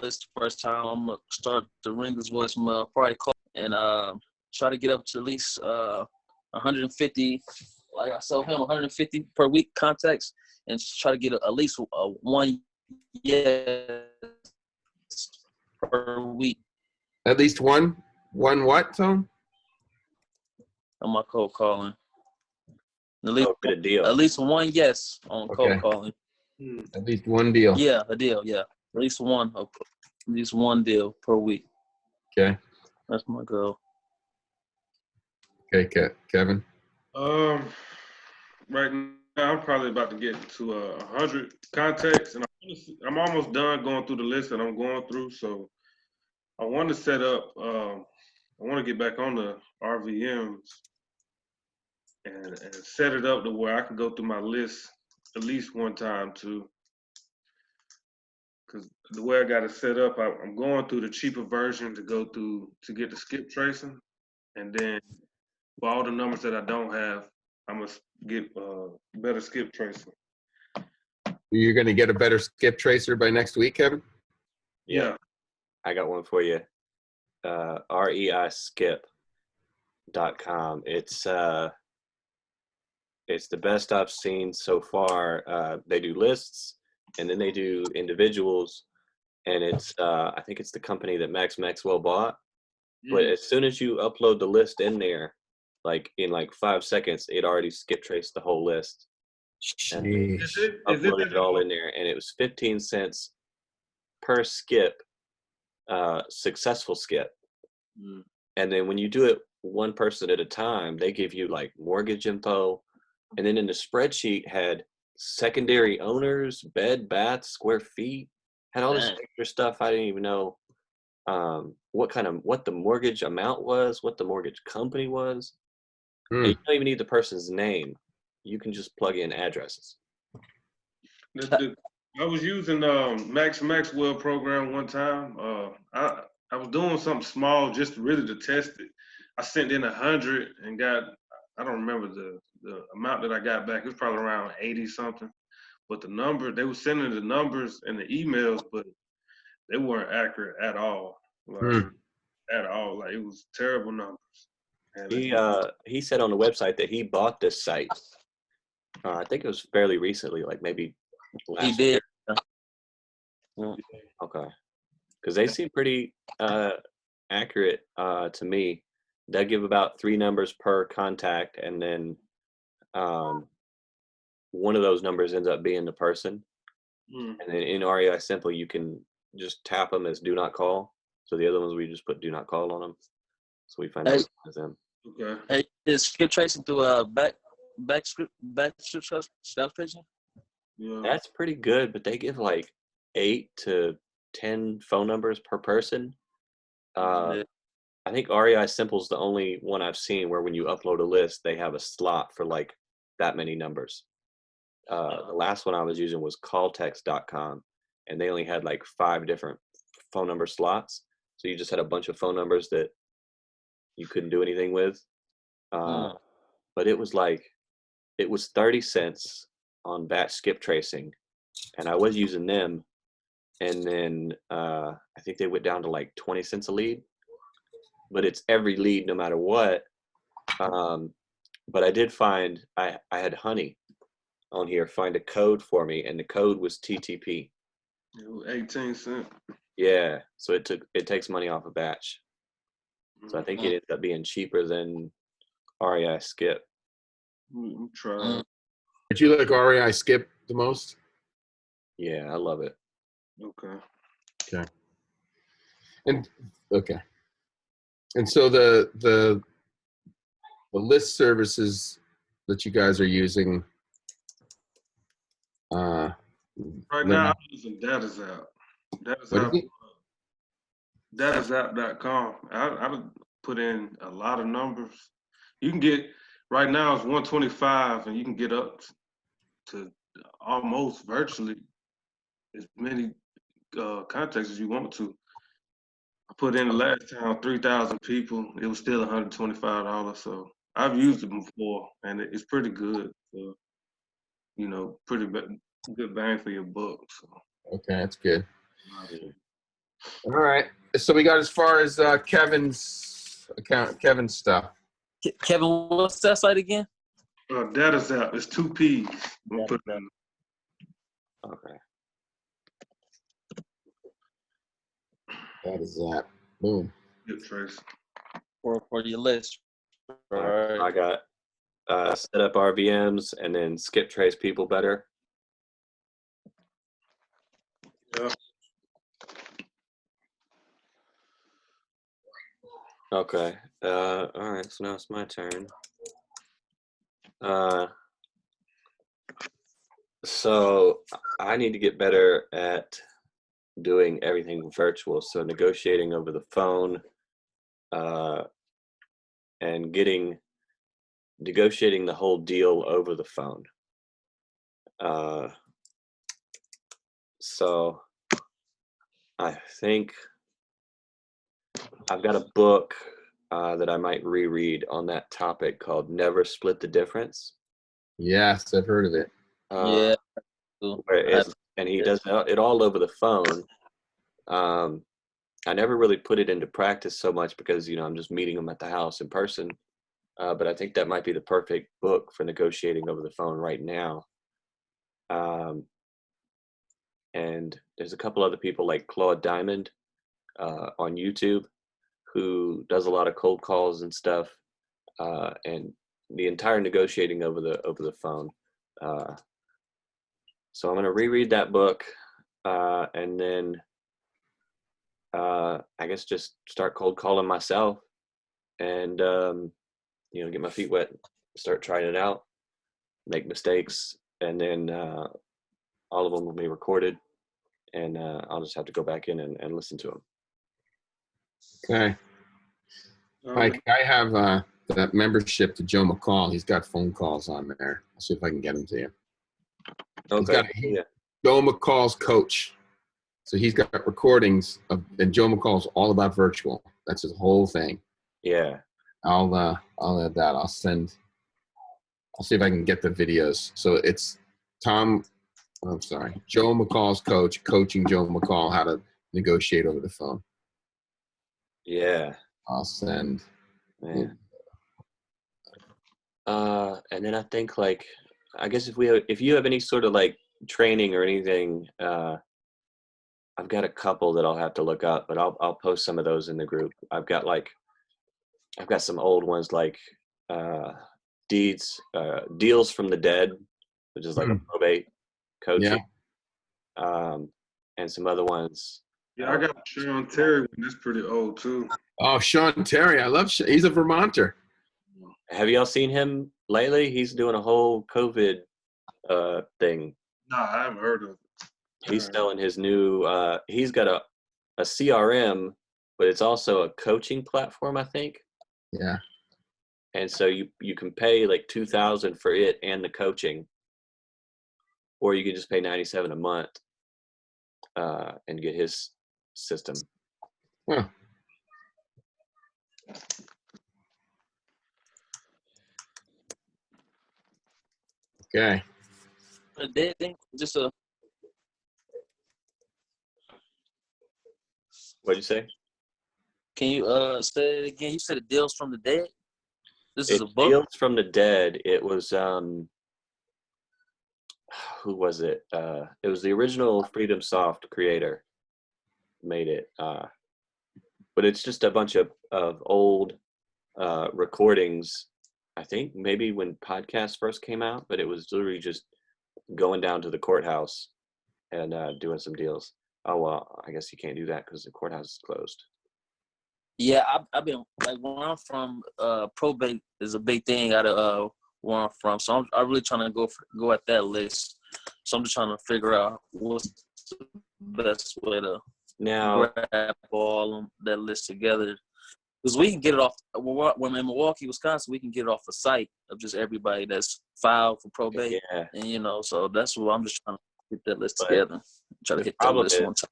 list the first time. I'm gonna start the ringer's voicemail, probably call and try to get up to at least 150. Like I told him, 150 per week contacts, and try to get at least one yes per week. At least one what, Tom? On my cold calling. At least, Oh, good deal. at least one yes on cold Okay. calling. At least one deal. Yeah, a deal. Yeah, at least one deal per week. Okay. That's my goal. Okay, Kevin. Right now I'm probably about to get to 100 contacts, and I'm almost done going through the list that I'm going through. So I want to set up. I want to get back on the RVMs and set it up to where I can go through my list at least one time too. Because the way I got it set up, I'm going through the cheaper version to go through to get the skip tracing, and then for all the numbers that I don't have, I'm gonna get better skip tracing. You're going to get a better skip tracer by next week, Kevin? Yeah. I got one for you. REIskip.com. It's the best I've seen so far. They do lists, and then they do individuals, and it's I think it's the company that Max Maxwell bought. But as soon as you upload the list in there, like in like 5 seconds, it already skip traced the whole list. And uploaded it all in there, and it was 15 cents per skip, successful skip. And then when you do it one person at a time, they give you like mortgage info, and then in the spreadsheet had secondary owners, bed, bath, square feet, had all this extra stuff I didn't even know what the mortgage amount was, what the mortgage company was. And you don't even need the person's name. You can just plug in addresses. I was using Max Maxwell program one time. I was doing something small just really to test it. I sent in 100 and got, I don't remember the amount that I got back. It was probably around 80 something. But the number, they were sending the numbers and the emails, but they weren't accurate at all. At all. Like it was terrible numbers. And He said on the website that he bought this site. I think it was fairly recently, like maybe last year. Okay. Because they seem pretty accurate to me. They give about 3 numbers per contact, and then one of those numbers ends up being the person. And then in REI Simple, you can just tap them as do not call. So the other ones, we just put do not call on them. So we find out it's them. Okay. Hey, is skip tracing through back skip tracing? Yeah. That's pretty good, but they give like 8 to 10 phone numbers per person. I think REI Simple is the only one I've seen where when you upload a list, they have a slot for like that many numbers. The last one I was using was calltext.com, and they only had like 5 different phone number slots. So you just had a bunch of phone numbers that you couldn't do anything with. But it was 30 cents on batch skip tracing, and I was using them, and then I think they went down to like 20 cents a lead, but it's every lead no matter what. But I did find I had Honey on here find a code for me, and the code was TTP. It was 18 cents. Yeah, so it takes money off a batch. So I think it ended up being cheaper than REI Skip. Try. But you like REI Skip the most? Yeah, I love it. Okay. Okay. And okay. And so the list services that you guys are using, Right now, I'm using DataZap. what is DataZap. it? DataZap.com. I put in a lot of numbers. You can get right now it's 125, and you can get up to almost virtually as many contacts as you want to. I put in the last time 3,000 people. It was still $125. So I've used it before, and it's pretty good. So, pretty good bang for your buck. So. Okay, that's good. Mhm. All right. So we got as far as Kevin's account, Kevin's stuff. Kevin, what's that site again? DataZap. It's 2 P's. We'll put it in. Okay. That is that. Boom. Good, Trace. For your list. All right. I got set up RVMs and then skip trace people better. Yeah. Okay. All right. So now it's my turn. So I need to get better at doing everything virtual. So negotiating over the phone, and negotiating the whole deal over the phone. So I think I've got a book that I might reread on that topic called Never Split the Difference. Yes, I've heard of it. Yeah. And he does it all over the phone. I never really put it into practice so much because, I'm just meeting them at the house in person. But I think that might be the perfect book for negotiating over the phone right now. And there's a couple other people like Claude Diamond on YouTube who does a lot of cold calls and stuff, and the entire negotiating over the phone. So I'm going to reread that book, and then I guess just start cold calling myself, and get my feet wet, start trying it out, make mistakes, and then all of them will be recorded, and I'll just have to go back in and listen to them. Okay. Mike, I have that membership to Joe McCall. He's got phone calls on there. I'll see if I can get him to you. Okay. Joe McCall's coach. So he's got recordings and Joe McCall's all about virtual. That's his whole thing. Yeah. I'll add that. I'll see if I can get the videos. So it's Joe McCall's coach coaching Joe McCall how to negotiate over the phone. Yeah. I'll send. Man. And then I think I guess if you have any sort of training or anything, I've got a couple that I'll have to look up, but I'll post some of those in the group. I've got some old ones like Deals from the Dead, which is like a probate coaching. Yeah. And some other ones. Yeah, I got Sean Terry. That's pretty old too. Oh, Sean Terry. I love He's a Vermonter. Have y'all seen him lately? He's doing a whole COVID thing. No, I haven't heard of it. He's selling his new he's got a CRM, but it's also a coaching platform, I think. Yeah. And so you can pay like $2,000 for it and the coaching, or you can just pay $97 a month and get his system. Huh. Okay. Just What'd you say? Can you say it again? You said it deals from the dead. This is It a book. Deals from the Dead. It was who was it? It was the original Freedom Soft creator made it. But it's just a bunch of old recordings. I think maybe when podcasts first came out, but it was literally just going down to the courthouse and doing some deals. Oh well, I guess you can't do that because the courthouse is closed. Yeah, I've been like where I'm from. Probate is a big thing out of where I'm from. So I'm really trying to go at that list. So I'm just trying to figure out what's the best way to Now, grab all of that list together. Because we can get it off. When in Milwaukee, Wisconsin, we can get it off the site of just everybody that's filed for probate, yeah, and so that's what I'm just trying to get that list But together. Try to the hit that problem list is one time.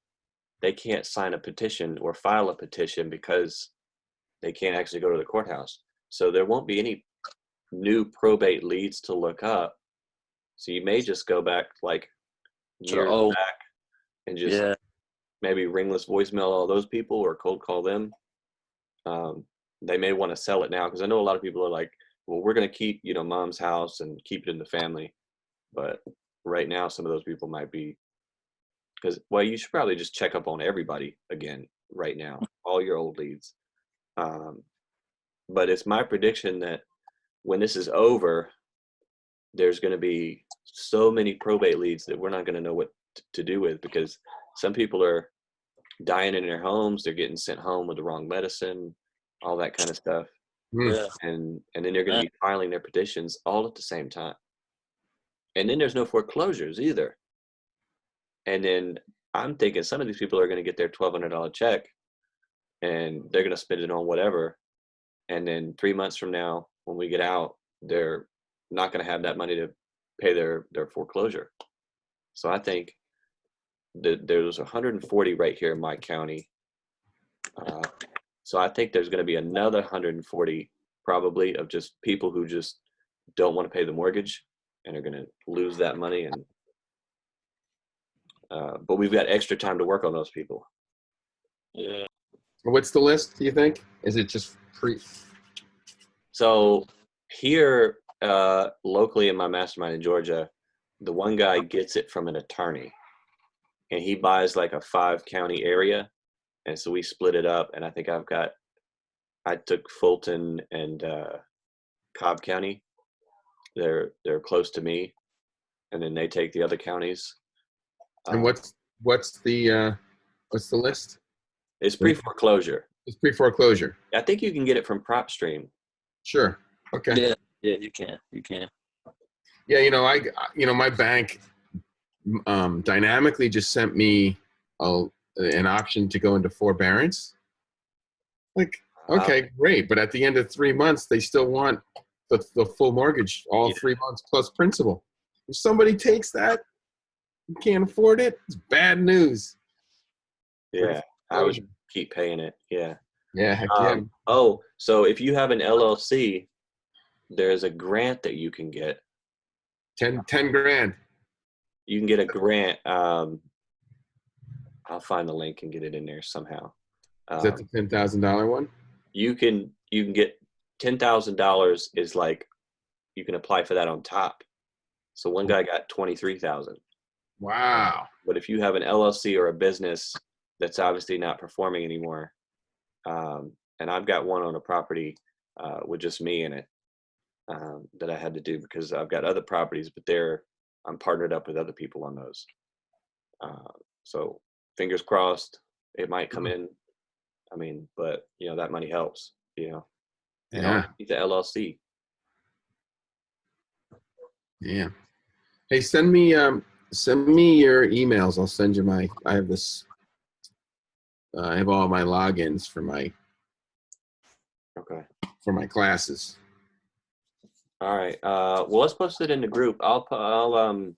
they can't sign a petition or file a petition because they can't actually go to the courthouse. So there won't be any new probate leads to look up. So you may just go back like To the years old, back and just yeah, maybe ringless voicemail all those people or cold call them. They may want to sell it now because I know a lot of people are like, well, we're going to keep, mom's house and keep it in the family. But right now, some of those people might be because, well, you should probably just check up on everybody again right now, all your old leads. But it's my prediction that when this is over, there's going to be so many probate leads that we're not going to know what to do with because some people are dying in their homes. They're getting sent home with the wrong medicine, all that kind of stuff. yeah. And then they're going to be filing their petitions all at the same time. And then there's no foreclosures either. And then I'm thinking some of these people are going to get their $1,200 check and they're going to spend it on whatever. And then 3 months from now, when we get out, they're not going to have that money to pay their foreclosure. So I think that there's 140 right here in my county. So I think there's going to be another 140 probably of just people who just don't want to pay the mortgage and are going to lose that money. And but we've got extra time to work on those people. Yeah. What's the list, do you think? Is it just pre? So here locally in my mastermind in Georgia, the one guy gets it from an attorney and he buys like a 5-county area. And so we split it up. And I think I took Fulton and Cobb County. They're close to me. And then they take the other counties. And what's the list? It's pre-foreclosure. It's pre-foreclosure. I think you can get it from PropStream. Sure. Okay. Yeah, you can. Yeah, my bank dynamically just sent me an option to go into forbearance. Like, okay, great, but at the end of 3 months, they still want the full mortgage, all 3 months plus principal. If somebody takes that, you can't afford it. It's bad news. Yeah, I would keep paying it. Yeah. Yeah, heck yeah. Oh, so if you have an LLC, there's a grant that you can get. 10 grand. You can get a grant. I'll find the link and get it in there somehow. Is that the $10,000 one? You can get $10,000 is like you can apply for that on top. So one guy got 23,000. Wow. But if you have an LLC or a business that's obviously not performing anymore, and I've got one on a property with just me in it that I had to do because I've got other properties, but I'm partnered up with other people on those. So fingers crossed, it might come in. I mean, but that money helps, And Yeah. I'll keep the LLC. Yeah. Hey, send me your emails. I'll send you I have this. I have all my logins for my classes. All right. Well, let's post it in the group. I'll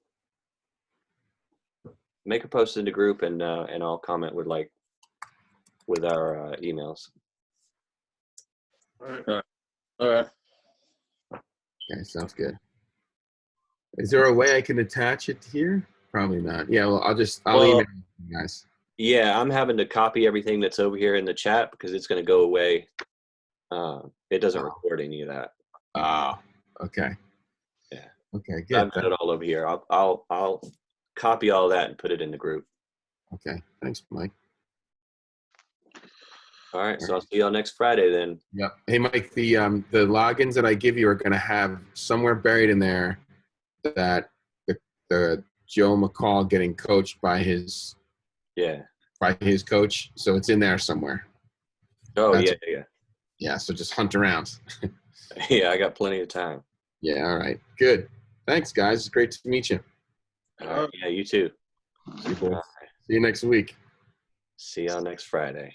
make a post in the group and I'll comment with our emails. All All right. Okay, sounds good. Is there a way I can attach it here? Probably not. Yeah, well, I'll email you guys. Yeah, I'm having to copy everything that's over here in the chat because it's going to go away. It doesn't record any of that. Oh, okay. Yeah. Okay, I've good. got it all over here. I'll copy all that and put it in the group. Okay, thanks, Mike. All right, so I'll see y'all next Friday then. Yep. Hey, Mike, the logins that I give you are going to have somewhere buried in there that the Joe McCall getting coached by his coach. So it's in there somewhere. Oh, That's- yeah. Yeah. So just hunt around. Yeah, I got plenty of time. Yeah. All right. Good. Thanks, guys. It's great to meet you. All right, yeah, you too. See you, boys. See you next week. See y'all next Friday.